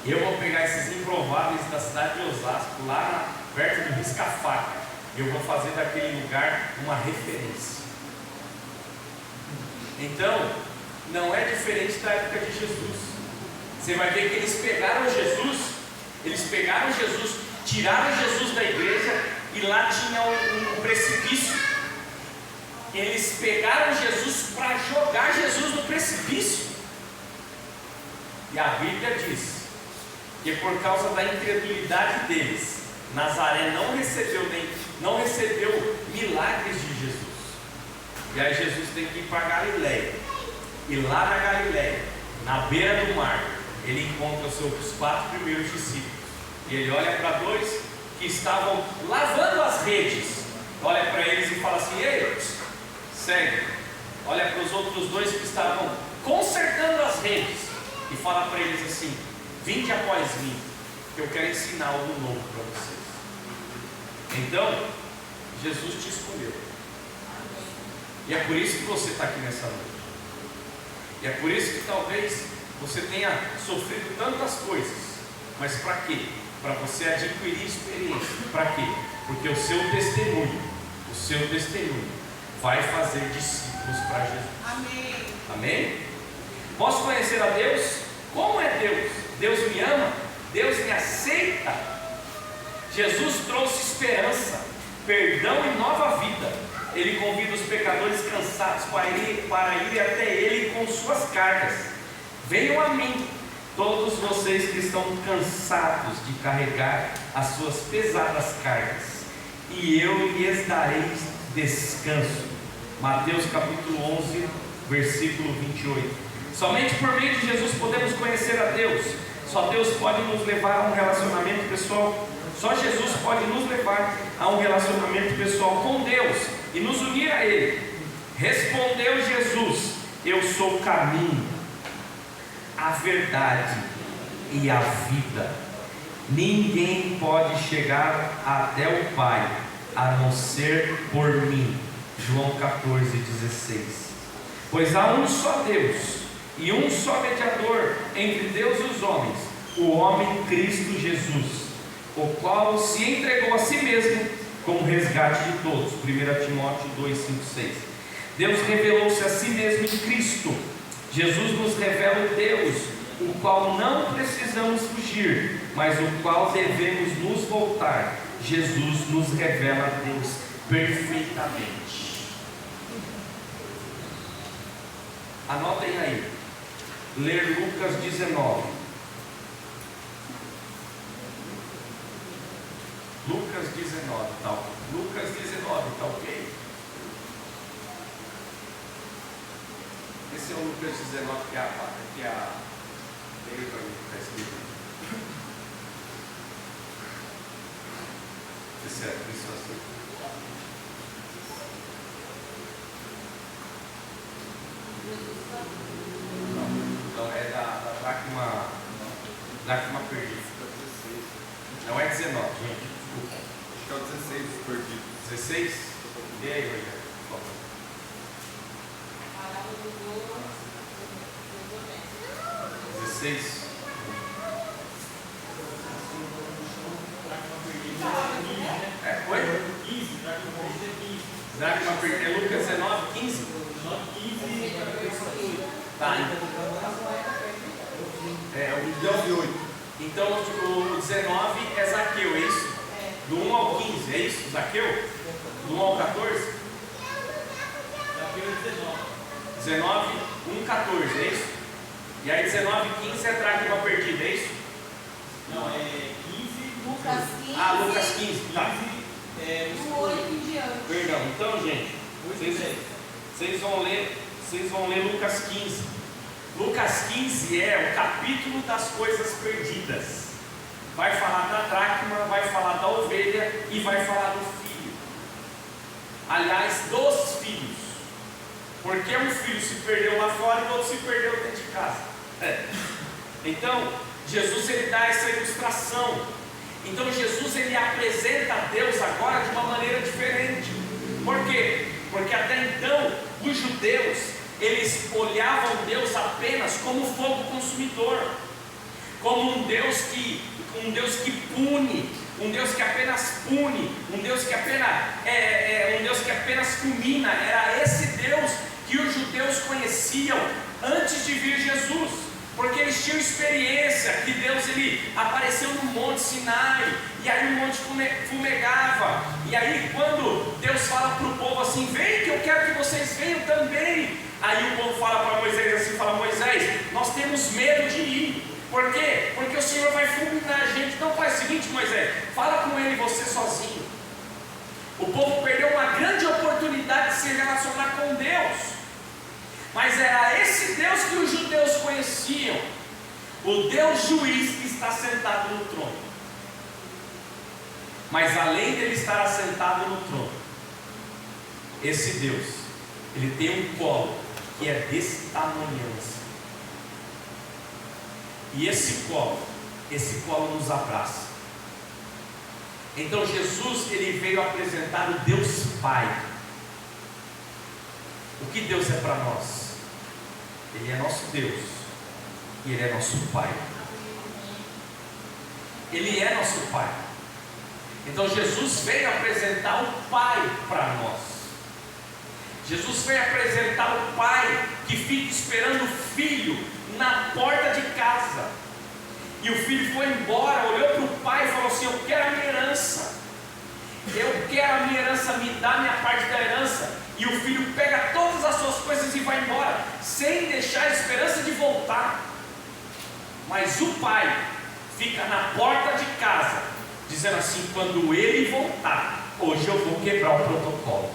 Eu vou pegar esses improváveis da cidade de Osasco, lá perto do Risca-Faca. Eu vou fazer daquele lugar uma referência. Então, não é diferente da época de Jesus. Você vai ver que eles pegaram Jesus, tiraram Jesus da igreja, e lá tinha um precipício. Eles pegaram Jesus para jogar Jesus no precipício. E a Bíblia diz que por causa da incredulidade deles, Nazaré não recebeu milagres de Jesus. E aí Jesus tem que ir para Galiléia. E lá na Galiléia, na beira do mar, ele encontra os seus 4 primeiros discípulos. E ele olha para 2 que estavam lavando as redes. Olha para eles e fala assim: ei, segue. Olha para os outros 2 que estavam consertando as redes. E fala para eles assim: vinde após mim, que eu quero ensinar algo novo para vocês. Então, Jesus te escolheu. E é por isso que você está aqui nessa noite. E é por isso que talvez você tenha sofrido tantas coisas. Mas para quê? Para você adquirir experiência. Para quê? Porque o seu testemunho vai fazer discípulos para Jesus. Amém. Amém? Posso conhecer a Deus? Como é Deus? Deus me ama? Deus me aceita? Jesus trouxe esperança, perdão e nova vida. Ele convida os pecadores cansados para ir até Ele com suas cargas. Venham a mim, todos vocês que estão cansados de carregar as suas pesadas cargas, e eu lhes darei descanso. Mateus capítulo 11, versículo 28. Somente por meio de Jesus podemos conhecer a Deus. Só Deus pode nos levar a um relacionamento pessoal. Só Jesus pode nos levar a um relacionamento pessoal com Deus e nos unir a Ele. Respondeu Jesus: eu sou o caminho, a verdade e a vida. Ninguém pode chegar até o Pai a não ser por mim. João 14,16. Pois há um só Deus e um só mediador entre Deus e os homens, o homem Cristo Jesus, o qual se entregou a si mesmo como resgate de todos. 1 Timóteo 2, 5, 6. Deus revelou-se a si mesmo em Cristo. Jesus nos revela o Deus, o qual não precisamos fugir, mas o qual devemos nos voltar. Jesus nos revela a Deus perfeitamente. Anotem aí, ler Lucas 19. Lucas 19, tá? Lucas 19, tá ok? Esse é o Lucas 19 que a está escrito. Isso assim. Não, é da dracma perdida. Não é 19, gente, desculpa. Acho que é o 16 perdido. 16? E aí, Rogério? 16. Oi? 15, Dracma perdida. É Lucas 19, 15? 15. Tá. Então o 19 é Zaqueu, é isso? Do 1 ao 15, é isso? Zaqueu? Do 1 ao 14? Zaqueu é 19, 1, 14, é isso? E aí 19, 15 é dracma perdida, é isso? Não, é 15. Lucas 15. Ah, Lucas 15, tá. Do 8 em diante. Perdão, então gente, vocês vão ler Lucas 15. Lucas 15 é o capítulo das coisas perdidas. Vai falar da dracma, vai falar da ovelha e vai falar do filho. Aliás, dos filhos. Porque um filho se perdeu lá fora e o outro se perdeu dentro de casa. Então, Jesus ele dá essa ilustração. Então Jesus ele apresenta a Deus agora de uma maneira diferente. Por quê? Porque até então os judeus eles olhavam Deus apenas como fogo consumidor, como um Deus que pune, um Deus que apenas pune, um Deus que apenas fulmina. Era esse Deus que os judeus conheciam antes de vir Jesus, porque eles tinham experiência que Deus ele apareceu no Monte Sinai, e aí o monte fumegava, e aí quando Deus fala para o povo assim: vem que eu quero que vocês venham também, aí o povo fala para Moisés assim, fala: Moisés, nós temos medo de ir. Por quê? Porque o Senhor vai fulminar a gente. Então faz o seguinte, Moisés, fala com ele você sozinho. O povo perdeu uma grande oportunidade de se relacionar com Deus. Mas era esse Deus que os judeus conheciam, o Deus juiz que está sentado no trono. Mas além dele estar assentado no trono, esse Deus, ele tem um colo que é desse tamanho assim. E esse colo nos abraça. Então Jesus ele veio apresentar o Deus Pai. O que Deus é para nós? Ele é nosso Deus e Ele é nosso Pai. Ele é nosso Pai. Então Jesus veio apresentar o Pai para nós. Jesus veio apresentar o Pai que fica esperando o Filho na porta de casa. E o filho foi embora, olhou para o pai e falou assim: eu quero a minha herança. Eu quero a minha herança, me dá a minha parte da herança. E o filho pega todas as suas coisas e vai embora, sem deixar a esperança de voltar. Mas o pai fica na porta de casa, dizendo assim: quando ele voltar, hoje eu vou quebrar o protocolo.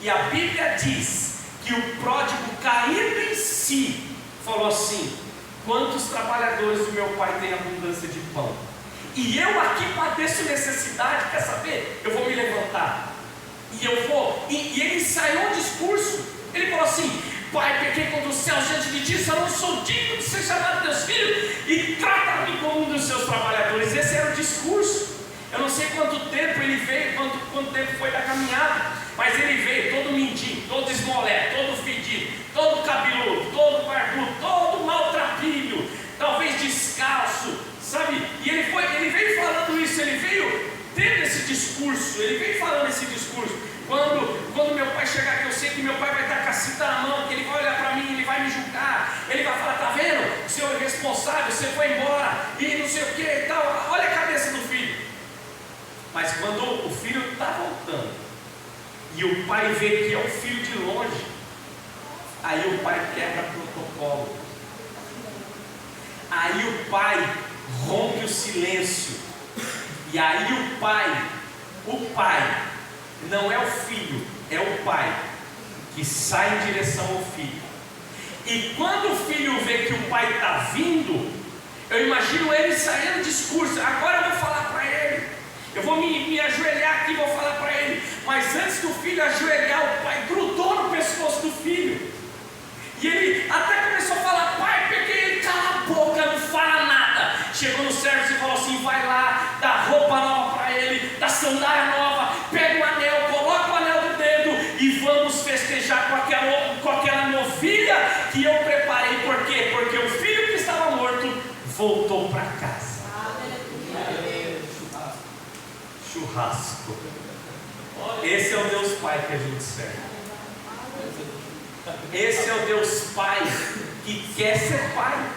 E a Bíblia diz que o pródigo, caindo em si, falou assim: quantos trabalhadores do meu pai têm abundância de pão? e eu aqui padeço necessidade, quer saber? Eu vou me levantar, e eu vou, e ele ensaiou um discurso. Ele falou assim: Pai, pequei contra o céu diante de ti, eu não sou digno de ser chamado teus filhos, e trata-me como um dos seus trabalhadores. Esse era o discurso. Eu não sei quanto tempo ele veio, quanto tempo foi da caminhada, mas ele veio todo mendigo, todo esmolé, todo fedido, todo cabeludo, todo barbudo, todo maltrapilho, talvez descalço, sabe? E ele veio falando isso, ele veio tendo esse discurso, ele veio falando esse discurso. Quando meu pai chegar aqui, eu sei que meu pai vai estar com a cinta na mão, que ele vai olhar para mim, ele vai me julgar, ele vai falar: tá vendo? O senhor é responsável, você foi embora, e não sei o que e tal. Olha a cabeça do filho. Mas quando o filho está voltando, e o pai vê que é o filho de longe, aí o pai quebra protocolo, aí o pai rompe o silêncio, e aí o pai não é o filho, é o pai que sai em direção ao filho. E quando o filho vê que o pai está vindo, eu imagino ele saindo discurso: agora eu vou falar para ele, eu vou me ajoelhar aqui e vou falar para ele. Mas antes do filho ajoelhar, o pai grudou no pescoço do filho, e ele até começou a falar: pai, peguei ele, cala a boca, não fala nada. Chegou no servo e falou assim: vai lá, dá roupa nova para ele, dá sandália nova, pega o anel, coloca o anel no dedo, e vamos festejar com aquela novilha que eu preparei. Por quê? Porque o filho que estava morto voltou para casa. Churrasco. Esse é o Deus Pai que a gente serve. Esse é o Deus Pai que quer ser Pai,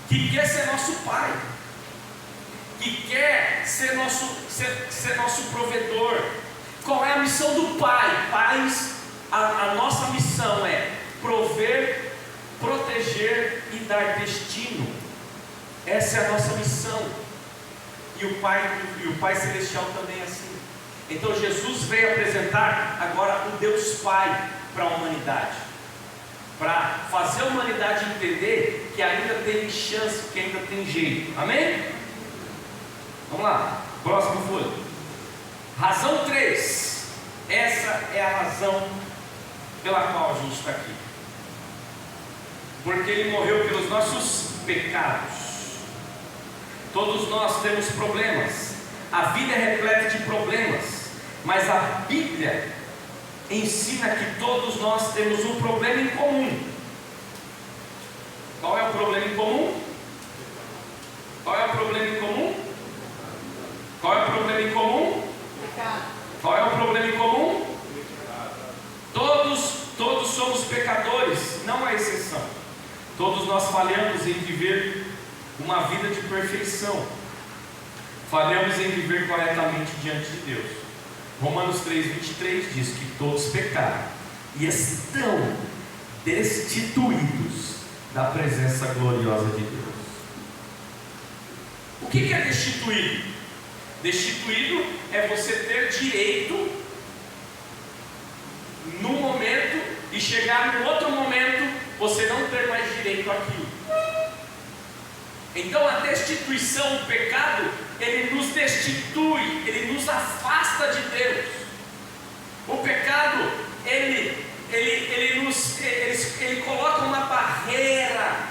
que quer ser nosso Pai, que quer ser nosso provedor. Qual é a missão do Pai? Pais, a nossa missão é prover, proteger e dar destino. Essa é a nossa missão. E o Pai Celestial também é assim. Então Jesus veio apresentar agora o Deus Pai para a humanidade, para fazer a humanidade entender que ainda tem chance, que ainda tem jeito. Amém? Vamos lá, próximo folha. Razão 3. Essa é a razão pela qual a gente está aqui. Porque Ele morreu pelos nossos pecados. Todos nós temos problemas, a vida é repleta de problemas, mas a Bíblia ensina que todos nós temos um problema em comum. Qual é o problema em comum? Qual é o problema em comum? Qual é o problema em comum? Qual é o problema em comum? Todos somos pecadores, não há exceção. Todos nós falhamos em viver uma vida de perfeição, falhamos em viver corretamente diante de Deus. Romanos 3:23 diz que todos pecaram e estão destituídos da presença gloriosa de Deus. O que é destituído? Destituído é você ter direito num momento e chegar num outro momento você não ter mais direito àquilo. Então a destituição, o pecado, ele nos destitui, ele nos afasta de Deus. O pecado, ele coloca uma barreira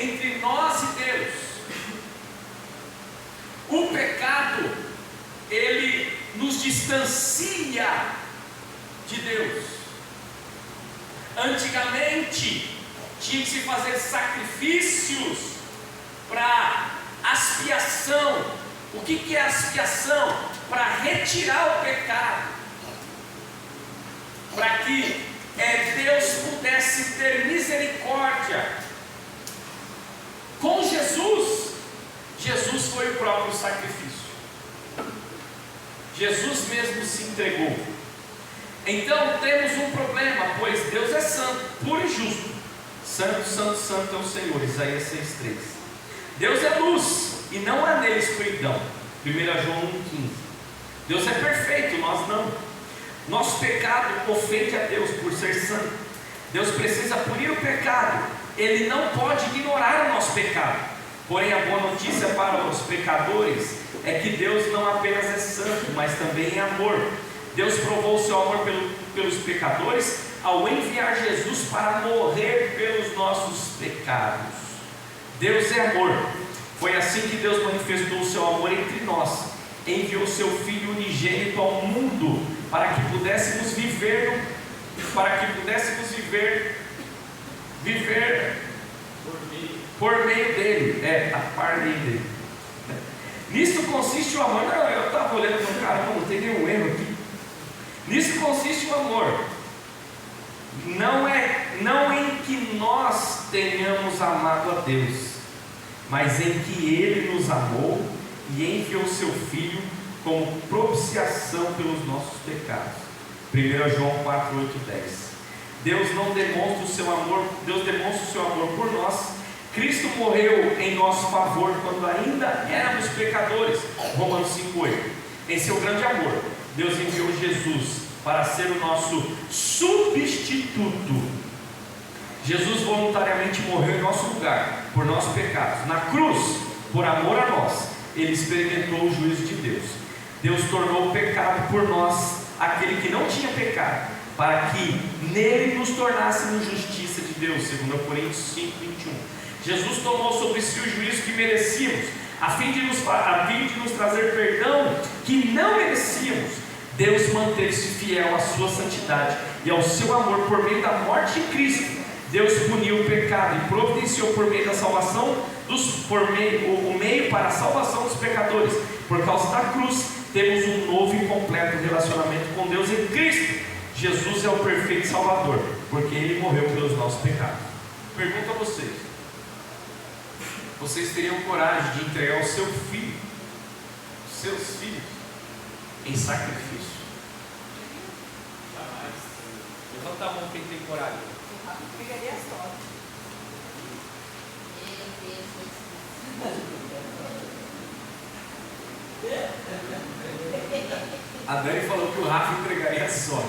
entre nós e Deus. O pecado, ele nos distancia de Deus. Antigamente tinha que se fazer sacrifícios para expiação. O que é expiação? Para retirar o pecado, para que Deus pudesse ter misericórdia. Com Jesus foi o próprio sacrifício. Jesus mesmo se entregou. Então temos um problema, pois Deus é santo, puro e justo. Santo, santo, santo é o Senhor. Isaías 6:3. Deus é luz e não há nele escuridão. 1 João 1:15. Deus é perfeito, nós não. Nosso pecado ofende a Deus por ser santo. Deus precisa punir o pecado. Ele não pode ignorar o nosso pecado. Porém, a boa notícia para os pecadores é que Deus não apenas é santo, mas também é amor. Deus provou o seu amor pelos pecadores ao enviar Jesus para morrer pelos nossos pecados. Deus é amor. Foi assim que Deus manifestou o seu amor entre nós. Enviou seu Filho unigênito ao mundo para que pudéssemos viver por meio dele, a par dele. Nisso consiste o amor. Não, eu estava olhando para o cara, não tem nenhum erro aqui. Nisso consiste o amor. Não em que nós tenhamos amado a Deus, mas em que Ele nos amou e enviou seu Filho como propiciação pelos nossos pecados. 1 João 4, 8, 10. Deus demonstra o seu amor por nós. Cristo morreu em nosso favor quando ainda éramos pecadores. Romanos 5, 8. Em seu grande amor, Deus enviou Jesus para ser o nosso substituto. Jesus voluntariamente morreu em nosso lugar, por nossos pecados. Na cruz, por amor a nós, Ele experimentou o juízo de Deus. Deus tornou o pecado por nós, aquele que não tinha pecado, para que nele nos tornássemos justiça de Deus. 2 Coríntios 5, 21. Jesus tomou sobre si o juízo que merecíamos, a fim de nos trazer perdão que não merecíamos. Deus manteve-se fiel à sua santidade e ao seu amor por meio da morte de Cristo. Deus puniu o pecado e providenciou por meio da salvação o meio para a salvação dos pecadores. Por causa da cruz, temos um novo e completo relacionamento com Deus em Cristo. Jesus é o perfeito Salvador, porque Ele morreu pelos nossos pecados. Pergunto a vocês: vocês teriam coragem de entregar o seu filho, seus filhos, em sacrifício? Jamais. Levanta a mão quem tem coragem. Pegaria só. A Dani falou que o Rafa entregaria só.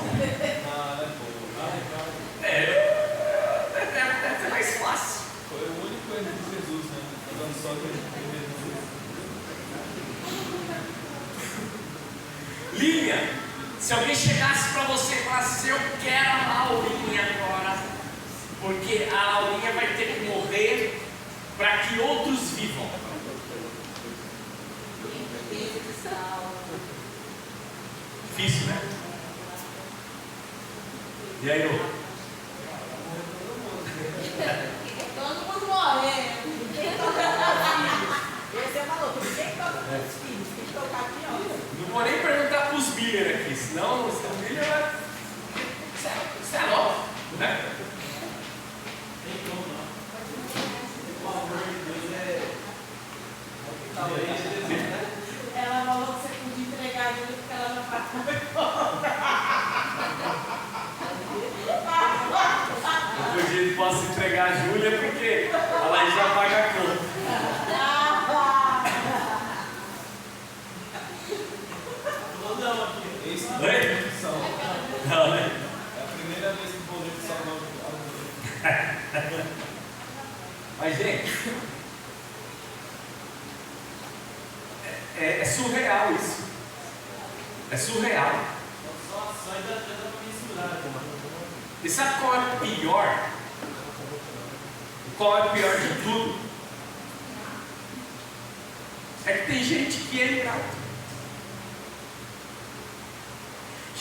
Ah, é bom. Deve ser mais fácil. Foi o único erro de Jesus, né? Falando só que ele Linha, se alguém chegasse para você e falasse: eu quero a Laurinha agora, porque a Laurinha vai ter que morrer para que outros vivam. Difícil, né? E aí, Lô? Todo mundo morre. Você falou, por que toca os filhos? Tem que tocar aqui, ó. Não vou nem perguntar para os Miller aqui, senão os Miller vai. Isso é louco, né? Tem como não. O amor de Deus é. Ela falou que você podia entregar a Júlia porque ela não Eu posso entregar a Júlia porque ela aí já paga a conta. Não, aqui. Esse Oi? é a Não, né? É a primeira vez que o povo salva Mas, gente, é surreal isso. É surreal. Só ainda dá pra mensurar. E sabe qual é o pior? Qual é o pior de tudo? É que tem gente que é ingrato.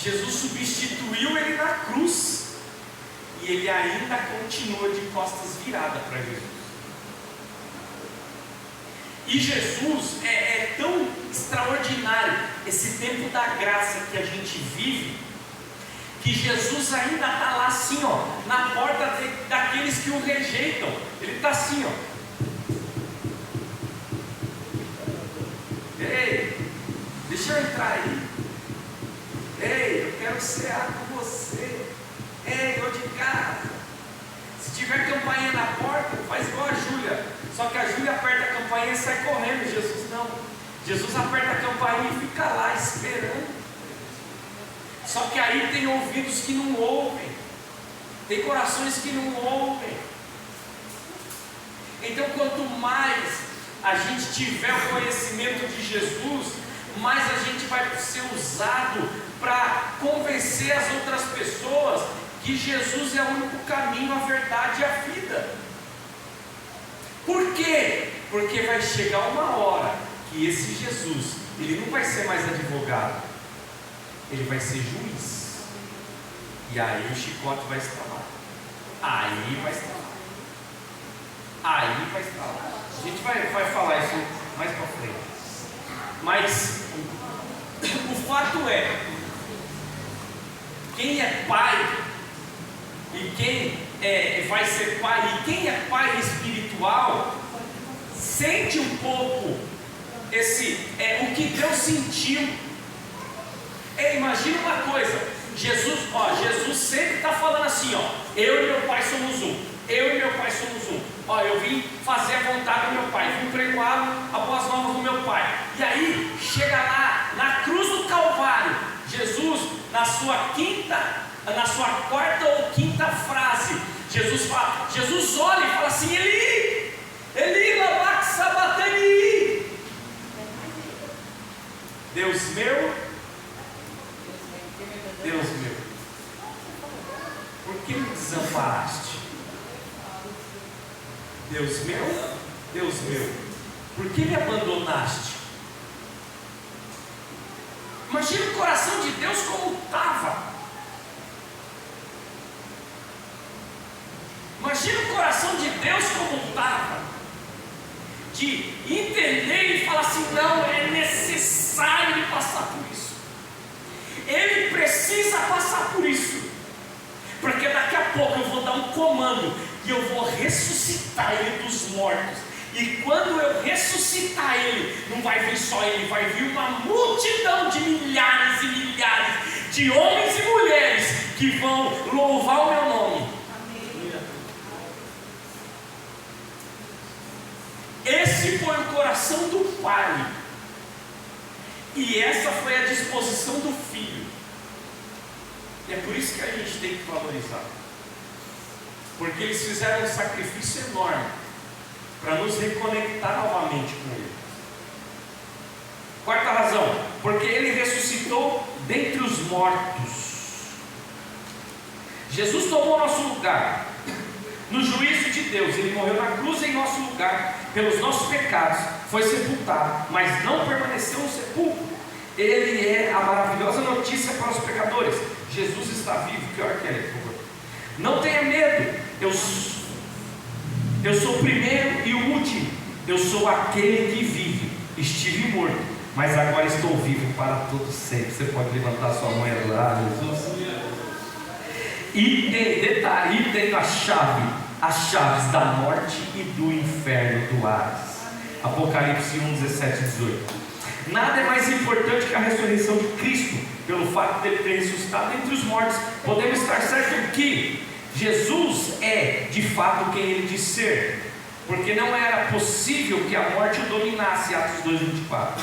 Jesus substituiu ele na cruz e ele ainda continua de costas viradas para Jesus. E Jesus é tão extraordinário, esse tempo da graça que a gente vive, que Jesus ainda está lá assim, ó, na porta daqueles que o rejeitam. Ele está assim, ó. Ei, deixa eu entrar aí. Ei, eu quero cear com você. Ei, eu de casa. Se tiver campainha na porta, faz igual a Júlia. Só que a Júlia aperta a campainha e sai correndo. Jesus não. Jesus aperta a campainha e fica lá esperando. Só que aí tem ouvidos que não ouvem. Tem corações que não ouvem. Então quanto mais a gente tiver o conhecimento de Jesus, mais a gente vai ser usado para convencer as outras pessoas que Jesus é o único caminho, a verdade e a vida. Por quê? Porque vai chegar uma hora que esse Jesus, ele não vai ser mais advogado, ele vai ser juiz. E aí o chicote vai estralar. Aí vai estralar. Aí vai estralar. A gente vai falar isso mais para frente. Mas o fato é, quem é pai e quem vai ser pai, e quem é pai espiritual, sente um pouco o que Deus sentiu. Imagina uma coisa, Jesus sempre está falando assim, eu e meu pai somos um, eu e meu pai somos um, eu vim fazer a vontade do meu pai, vim pregoar a boas novas do meu pai. E aí chega lá na cruz do Calvário, Jesus, na sua quarta ou quinta frase, Jesus olha e fala assim: Eli, lama sabachthani. Deus meu, por que me desamparaste? Deus meu, por que me abandonaste? Imagina o coração de Deus como estava. Imagina o coração de Deus como estava, de entender e falar assim: não, é necessário ele passar por isso, ele precisa passar por isso, porque daqui a pouco eu vou dar um comando e eu vou ressuscitar ele dos mortos. E quando eu ressuscitar ele, não vai vir só ele, vai vir uma multidão de milhares e milhares de homens e mulheres que vão louvar o meu nome. Esse foi o coração do Pai, e essa foi a disposição do Filho. E é por isso que a gente tem que valorizar, porque eles fizeram um sacrifício enorme para nos reconectar novamente com Ele. Quarta razão, porque Ele ressuscitou dentre os mortos. Jesus tomou nosso lugar no juízo de Deus. Ele morreu na cruz em nosso lugar pelos nossos pecados, foi sepultado, mas não permaneceu no sepulcro. Ele é a maravilhosa notícia para os pecadores. Jesus está vivo. Que hora que é, por favor? Não tenha medo, eu sou o primeiro e o último, eu sou aquele que vive. Estive morto, mas agora estou vivo para todo sempre. Você pode levantar sua mão e lá, Jesus. E tem detalhe, tem as chaves da morte e do inferno do Hades. Apocalipse 1, 17 e 18. Nada é mais importante que a ressurreição de Cristo. Pelo fato dele ter ressuscitado entre os mortos, podemos estar certos que Jesus é de fato quem ele diz ser, porque não era possível que a morte o dominasse. Atos 2, 24.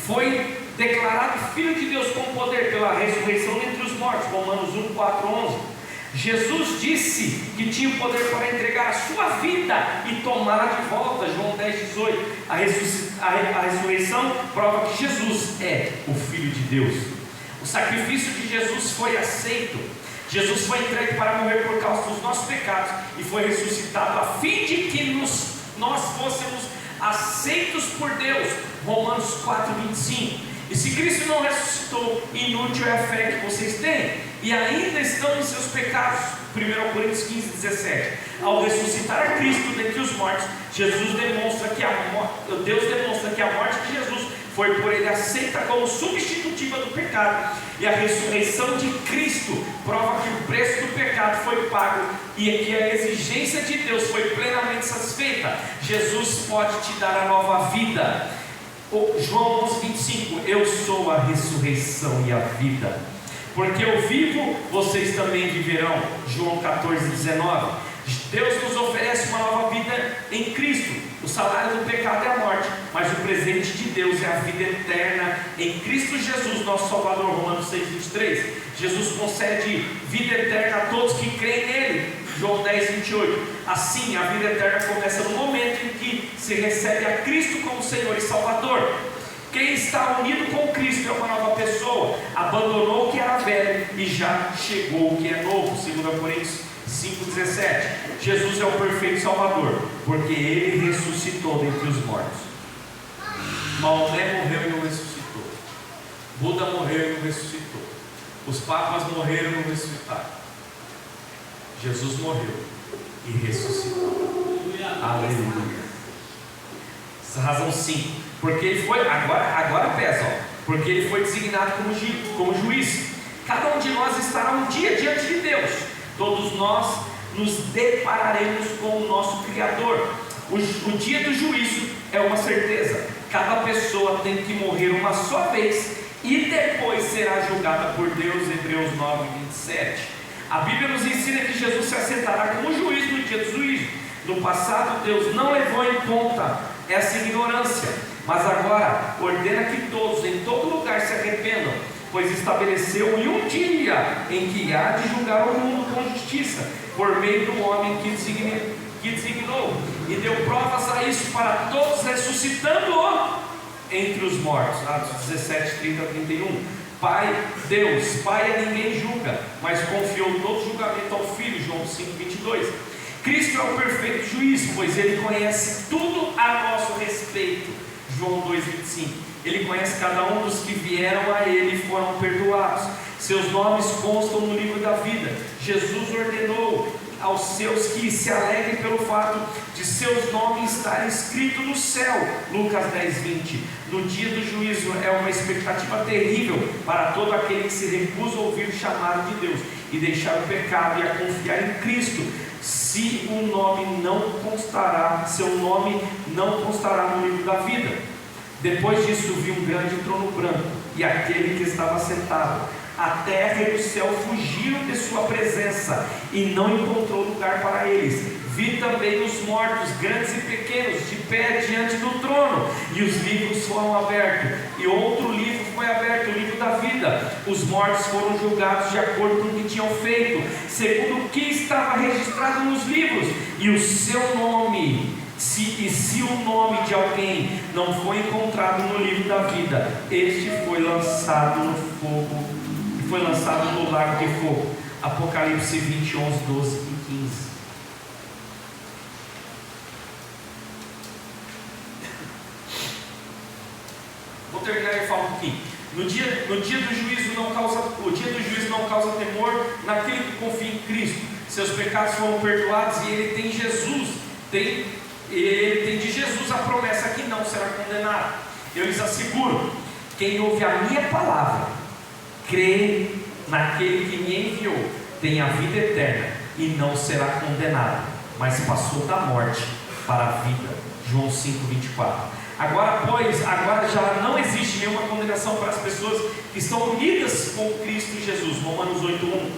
Foi declarado Filho de Deus com poder pela ressurreição entre os mortos. Romanos 1, 4, 11. Jesus disse que tinha o poder para entregar a sua vida e tomá-la de volta. João 10, 18. A ressurreição prova que Jesus é o Filho de Deus. O sacrifício de Jesus foi aceito. Jesus foi entregue para morrer por causa dos nossos pecados e foi ressuscitado a fim de que nós fôssemos aceitos por Deus. Romanos 4, 25. E se Cristo não ressuscitou, inútil é a fé que vocês têm e ainda estão em seus pecados. 1 Coríntios 15, 17. Ao ressuscitar a Cristo dentre os mortos, Deus demonstra que a morte de Jesus foi por ele aceita como substitutiva do pecado, e a ressurreição de Cristo prova que o preço do pecado foi pago e que a exigência de Deus foi plenamente satisfeita. Jesus pode te dar a nova vida. João 11, 25. Eu sou a ressurreição e a vida, porque eu vivo, vocês também viverão. João 14, 19. Deus nos oferece uma nova vida em Cristo. O salário do pecado é a morte, mas o presente de Deus é a vida eterna em Cristo Jesus, nosso Salvador. Romanos 6, 23. Jesus concede vida eterna a todos que creem nele. João 10, 28. Assim, a vida eterna começa no momento em que se recebe a Cristo como Senhor e Salvador. Quem está unido com Cristo é uma nova pessoa, abandonou o que era velho e já chegou o que é novo. 2 Coríntios 5,17. Jesus é o perfeito Salvador, porque Ele ressuscitou dentre os mortos. Maomé morreu e não ressuscitou. Buda morreu e não ressuscitou. Os papas morreram e não ressuscitaram. Jesus morreu e ressuscitou. Aleluia. Essa razão 5. Porque ele foi, agora pesa, porque ele foi designado como juiz. Cada um de nós estará um dia diante de Deus. Todos nós nos depararemos com o nosso Criador. O dia do juízo é uma certeza. Cada pessoa tem que morrer uma só vez e depois será julgada por Deus. Hebreus 9, 27. A Bíblia nos ensina que Jesus se assentará como juiz no dia do juízo. No passado, Deus não levou em conta essa ignorância, mas agora ordena que todos em todo lugar se arrependam, pois estabeleceu um dia em que há de julgar o mundo com justiça, por meio do homem que designou, e deu provas a isso para todos, ressuscitando-o entre os mortos. Atos 17, 30 a 31. Deus, Pai a ninguém julga, mas confiou todo julgamento ao Filho. João 5, 22. Cristo é o perfeito juiz, pois Ele conhece tudo a nosso respeito. João 2, 25. Ele conhece cada um dos que vieram a Ele e foram perdoados. Seus nomes constam no livro da vida. Jesus ordenou aos seus que se alegrem pelo fato de seus nomes estarem escritos no céu. Lucas 10, 20. No dia do juízo é uma expectativa terrível para todo aquele que se recusa a ouvir o chamado de Deus e deixar o pecado e a confiar em Cristo. Se o nome não constará, seu nome não constará no livro da vida. Depois disso vi um grande trono branco e aquele que estava sentado. A terra e o céu fugiram de sua presença e não encontrou lugar para eles. Vi também os mortos, grandes e pequenos, de pé diante do trono, e os livros foram abertos, e outro livro foi aberto, o livro da vida. Os mortos foram julgados de acordo com o que tinham feito, segundo o que estava registrado nos livros, e o seu nome, se o nome de alguém não foi encontrado no livro da vida, este foi lançado no fogo, foi lançado no lago de fogo. Apocalipse 20, 11, 12 e 15. Vou terminar e falar um pouquinho. O dia do juízo não causa temor naquele que confia em Cristo. Seus pecados foram perdoados e ele tem de Jesus a promessa que não será condenado. Eu lhes asseguro: quem ouve a minha palavra, crê naquele que me enviou, tem a vida eterna e não será condenado, mas passou da morte para a vida. João 5, 24. Agora já não existe nenhuma condenação para as pessoas que estão unidas com Cristo Jesus. Romanos 8:1.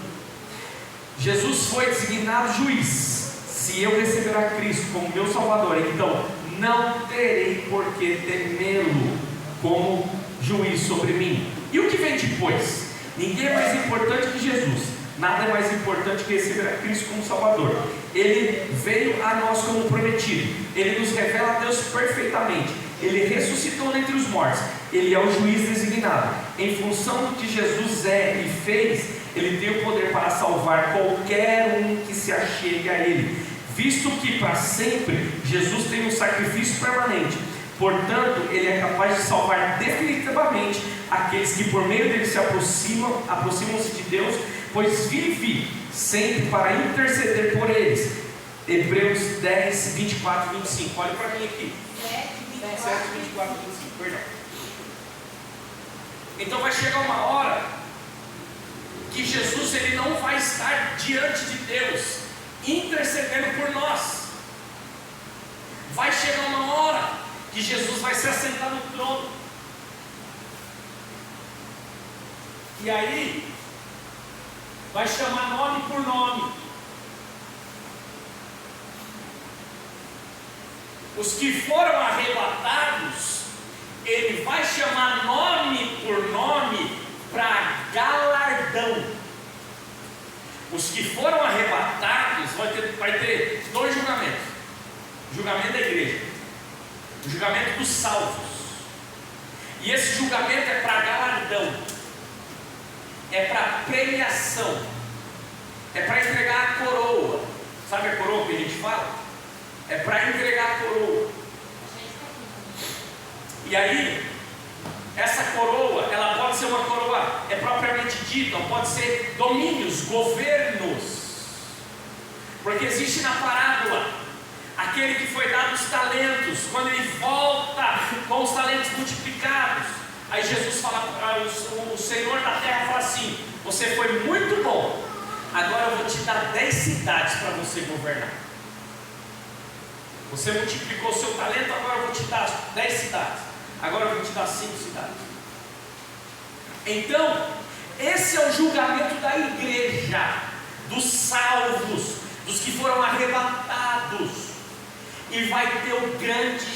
Jesus foi designado juiz. Se eu receber a Cristo como meu Salvador, então não terei por que temê-lo como juiz sobre mim. E o que vem depois? Ninguém é mais importante que Jesus. Nada é mais importante que receber a Cristo como Salvador. Ele veio a nós como prometido. Ele nos revela a Deus perfeitamente. Ele ressuscitou dentre os mortos. Ele é o juiz designado. Em função do que Jesus é e fez, Ele tem o poder para salvar qualquer um que se achegue a Ele, visto que para sempre Jesus tem um sacrifício permanente. Portanto, Ele é capaz de salvar definitivamente aqueles que por meio dele se aproximam-se de Deus, pois vive sempre para interceder por eles. Hebreus 10, 24 e 25. Olha para mim aqui. 7, 24 e 25, perdão. Então vai chegar uma hora que Jesus ele não vai estar diante de Deus intercedendo por nós. Vai chegar uma hora que Jesus vai se assentar no trono. E aí vai chamar nome por nome. Os que foram arrebatados, Ele vai chamar nome por nome para galardão. Os que foram arrebatados, vai ter dois julgamentos: o julgamento da igreja, o julgamento dos salvos. E esse julgamento é para galardão, é para premiação, é para entregar a coroa. Sabe a coroa que a gente fala? É para entregar a coroa. E aí, essa coroa, ela pode ser uma coroa, é propriamente dita, pode ser domínios, governos. Porque existe na parábola aquele que foi dado os talentos, quando ele volta com os talentos multiplicados, aí Jesus fala, o Senhor da terra fala assim: você foi muito bom, agora eu vou te dar 10 cidades para você governar. Você multiplicou o seu talento, agora eu vou te dar 10 cidades, agora eu vou te dar 5 cidades. Então, esse é o julgamento da igreja, dos salvos, dos que foram arrebatados. E vai ter o grande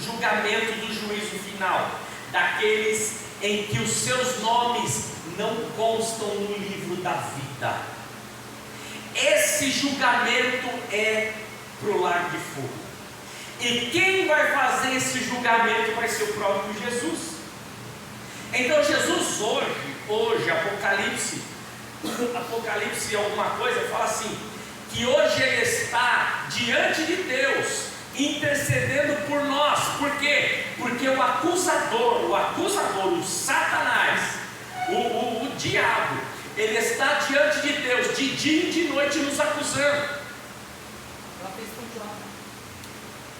julgamento do juízo final, daqueles em que os seus nomes não constam no livro da vida. Esse julgamento é para o lago de fogo. E quem vai fazer esse julgamento vai ser o próprio Jesus. Então Jesus hoje Apocalipse alguma coisa, fala assim, que hoje Ele está diante de Deus, intercedendo por nós. Por quê? Porque o acusador, o Satanás, o diabo, ele está diante de Deus de dia e de noite nos acusando.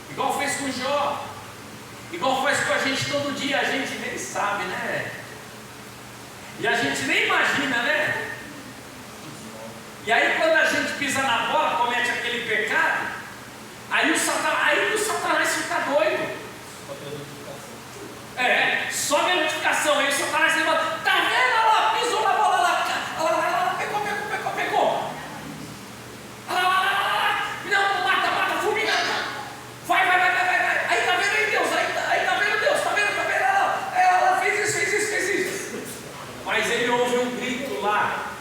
Igual fez com Jó, igual faz com a gente todo dia. A gente nem sabe, né? E a gente nem imagina, né? E aí quando a gente pisa na bola, comete aquele pecado, aí o Satanás fica doido. Sobe a notificação, aí o Satanás levanta, tá vendo? Olha lá, pisou na bola lá, pegou. Não, mata, fulmina. Vai. Aí tá vendo aí Deus, aí tá vendo Deus, tá vendo? Ela fez isso. Mas ele ouve um grito lá,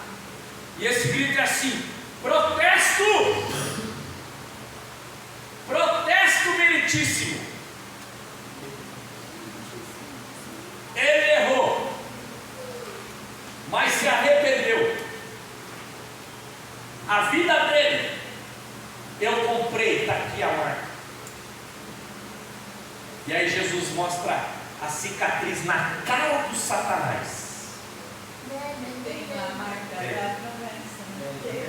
e esse grito é assim: protesto meritíssimo. Ele errou, mas se arrependeu. A vida dele eu comprei, está aqui a marca. E aí Jesus mostra a cicatriz na cara do Satanás. Tem a marca da promessa.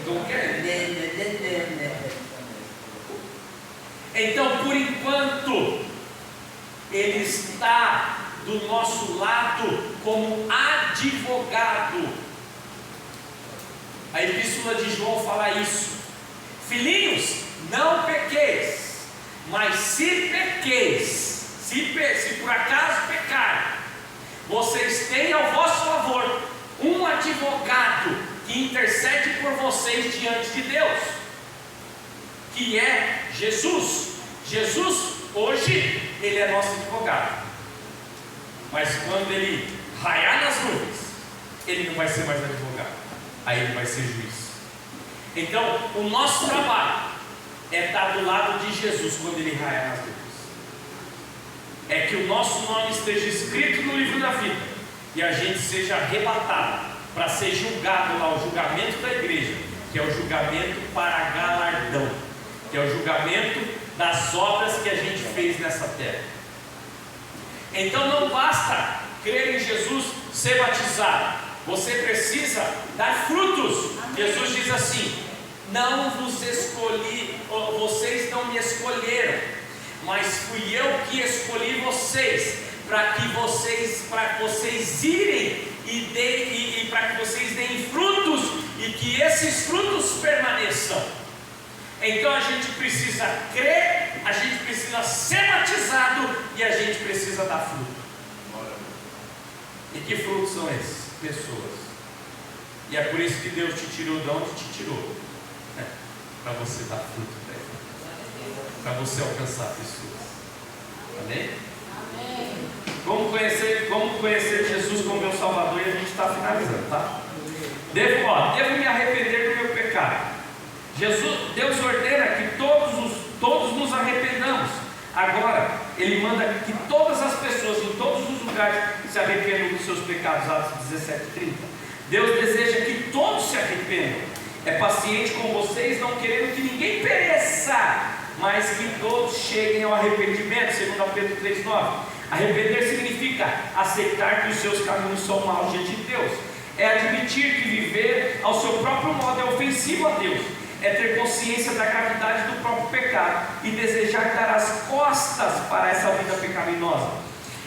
Como que é? Então, por enquanto, ele está do nosso lado como advogado. A epístola de João fala isso: filhinhos, não pequeis, mas se pequeis, se por acaso pecarem, vocês têm ao vosso favor um advogado que intercede por vocês diante de Deus, que é Jesus. Jesus, hoje, ele é nosso advogado, mas quando ele raiar nas nuvens, ele não vai ser mais advogado, aí ele vai ser juiz. Então, o nosso trabalho é estar do lado de Jesus quando ele raiar nas nuvens. É que o nosso nome esteja escrito no livro da vida e a gente seja arrebatado para ser julgado lá, o julgamento da igreja, que é o julgamento para galardão, que é o julgamento das obras que a gente fez nessa terra. Então não basta crer em Jesus, ser batizado, você precisa dar frutos. Jesus diz assim: não vos escolhi, vocês não me escolheram, mas fui eu que escolhi vocês, para que vocês irem e para que vocês deem frutos e que esses frutos permaneçam. Então a gente precisa crer, a gente precisa ser batizado e a gente precisa dar fruto. E que frutos são esses? Pessoas. E é por isso que Deus te tirou de onde te tirou, né? Para você dar fruto, né? Para você alcançar pessoas. Amém? Amém. Como conhecer Jesus como meu Salvador, e a gente está finalizando, tá? Devo me arrepender do meu pecado. Deus ordena que todos nos arrependamos. Agora, Ele manda que todas as pessoas em todos os lugares se arrependam dos seus pecados. Atos 17:30. Deus deseja que todos se arrependam. É paciente com vocês, não querendo que ninguém pereça, mas que todos cheguem ao arrependimento. 2 Pedro 3:9. Arrepender significa aceitar que os seus caminhos são maus diante de Deus. É admitir que viver ao seu próprio modo é ofensivo a Deus. É ter consciência da gravidade do próprio pecado e desejar dar as costas para essa vida pecaminosa.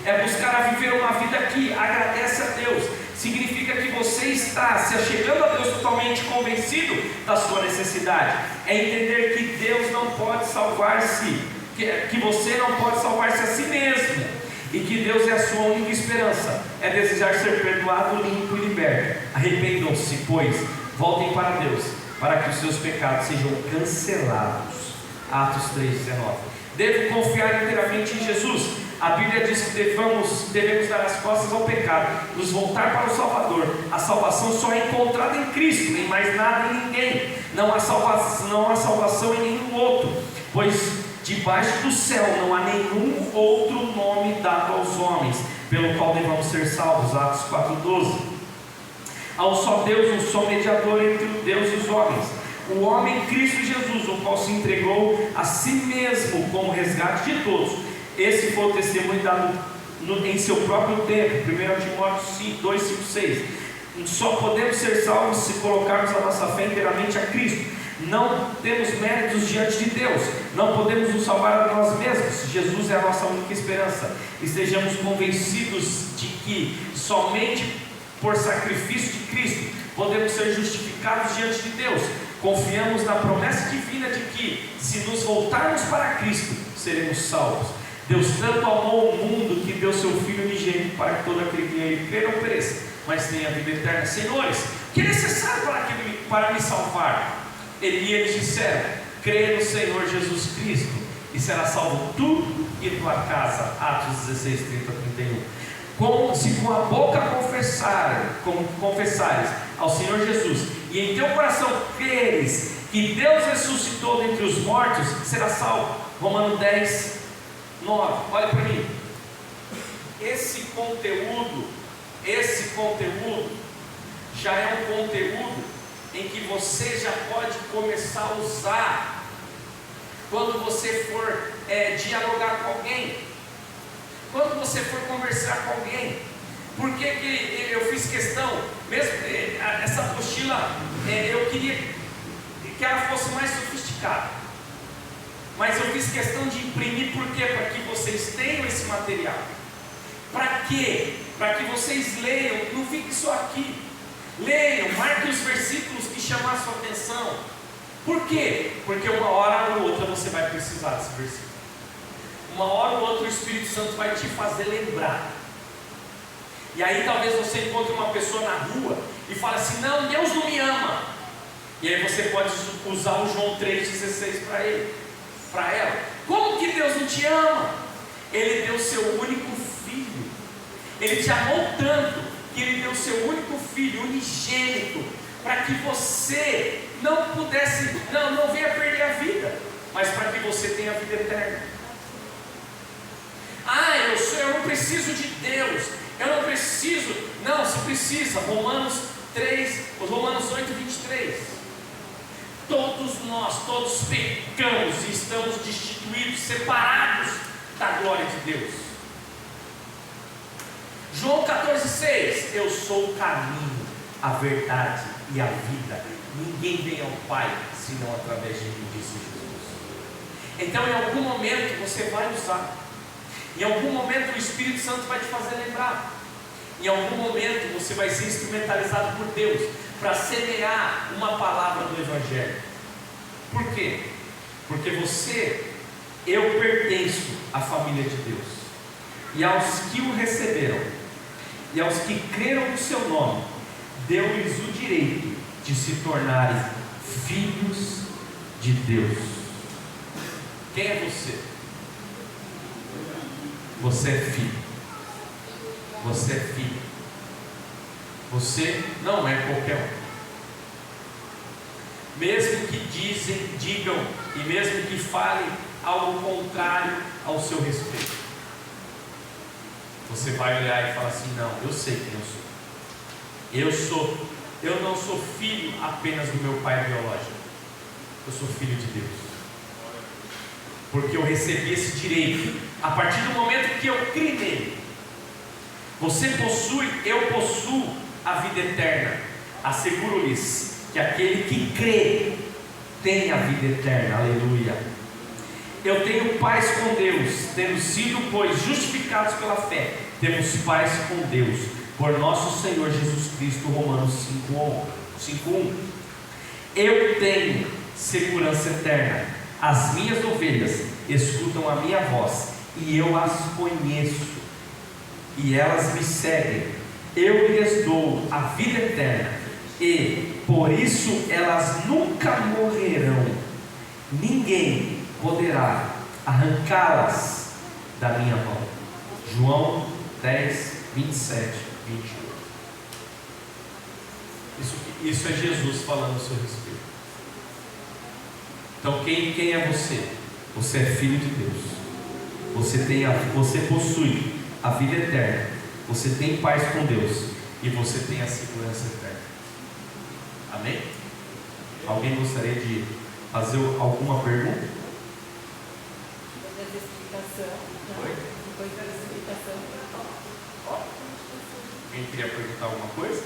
É buscar a viver uma vida que agradece a Deus. Significa que você está se achegando a Deus totalmente convencido da sua necessidade. É entender que Deus não pode salvar-se, que você não pode salvar-se a si mesmo, e que Deus é a sua única esperança. É desejar ser perdoado, limpo e liberto. Arrependam-se, pois, voltem para Deus, para que os seus pecados sejam cancelados. Atos 3:19. Devo confiar inteiramente em Jesus. A Bíblia diz que devemos dar as costas ao pecado, nos voltar para o Salvador. A salvação só é encontrada em Cristo, em mais nada, em ninguém. Não há salvação em nenhum outro, pois debaixo do céu não há nenhum outro nome dado aos homens, pelo qual devamos ser salvos. Atos 4:12. Há um só Deus, um só mediador entre o Deus e os homens, o homem Cristo Jesus, o qual se entregou a si mesmo como resgate de todos. Esse foi o testemunho dado em seu próprio tempo. 1 Timóteo 2:5-6. Só podemos ser salvos se colocarmos a nossa fé inteiramente a Cristo. Não temos méritos diante de Deus, não podemos nos salvar a nós mesmos. Jesus é a nossa única esperança. Estejamos convencidos de que somente por sacrifício de Cristo podemos ser justificados diante de Deus. Confiamos na promessa divina de que, se nos voltarmos para Cristo, seremos salvos. Deus tanto amou o mundo que deu seu Filho unigênito, para que todo aquele que nele crê não pereça, mas tenha vida eterna. Senhores, o que é necessário para me salvar? Eles disseram: crê no Senhor Jesus Cristo e será salvo tu e tua casa. Atos 16:30-31. Se com a boca confessares ao Senhor Jesus e em teu coração creres que Deus ressuscitou dentre os mortos, será salvo. Romanos 10:9. Olha para mim. Esse conteúdo já é um conteúdo em que você já pode começar a usar quando você for dialogar com alguém, quando você for conversar com alguém. Por que eu fiz questão, mesmo essa apostila, eu queria que ela fosse mais sofisticada, mas eu fiz questão de imprimir. Por quê? Para que vocês tenham esse material. Para quê? Para que vocês leiam, não fique só aqui. Leiam, marquem os versículos que chamam a sua atenção. Por quê? Porque uma hora ou outra você vai precisar desse versículo. Uma hora ou outra o Espírito Santo vai te fazer lembrar. E aí talvez você encontre uma pessoa na rua e fale assim: não, Deus não me ama. E aí você pode usar o João 3,16 para ela. Como que Deus não te ama? Ele deu seu único filho. Ele te amou tanto que Ele deu seu único filho, unigênito, para que você não venha perder a vida, mas para que você tenha a vida eterna. Eu não preciso de Deus, eu não preciso. Não, se precisa. Romanos 8:23. Todos nós, todos pecamos e estamos destituídos, separados da glória de Deus. João 14,6. Eu sou o caminho, a verdade e a vida. Ninguém vem ao Pai senão através de mim, disse Jesus. Então, em algum momento você vai usar. Em algum momento o Espírito Santo vai te fazer lembrar. Em algum momento você vai ser instrumentalizado por Deus para semear uma palavra do Evangelho. Por quê? Porque eu pertenço à família de Deus. E aos que o receberam, e aos que creram no seu nome, deu-lhes o direito de se tornarem filhos de Deus. Quem é você? Você é filho. Você é filho. Você não é qualquer um. mesmo que digam e mesmo que falem algo contrário ao seu respeito. Você vai olhar e falar assim: não, eu sei quem eu sou. Eu não sou filho apenas do meu pai biológico. Eu sou filho de Deus. Porque eu recebi esse direito a partir do momento que eu criei nele. Você possui, eu possuo a vida eterna. Asseguro-lhes que aquele que crê tem a vida eterna. Aleluia. Eu tenho paz com Deus, tendo sido, pois, justificados pela fé. Temos paz com Deus por nosso Senhor Jesus Cristo. Romanos 5:1. Eu tenho segurança eterna. As minhas ovelhas escutam a minha voz e eu as conheço e elas me seguem. Eu lhes dou a vida eterna e por isso elas nunca morrerão. Ninguém poderá arrancá-las da minha mão. João 10, 27, 28. Isso é Jesus falando a seu respeito. Então quem é você? Você é filho de Deus. Você possui a vida eterna. Você tem paz com Deus e você tem a segurança eterna. Amém? Alguém gostaria de fazer alguma pergunta? Depois da explicação. Depois da explicação. Alguém queria perguntar alguma coisa?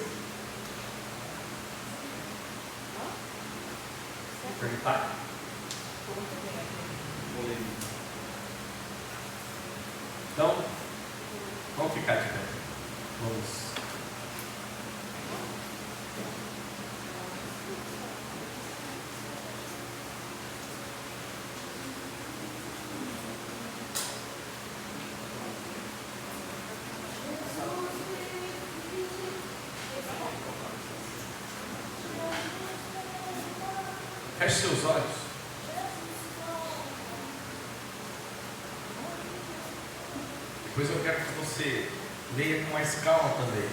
Perguntar? Então, vamos ficar de pé. Vamos. Feche seus olhos. Depois eu quero que você leia com mais calma também.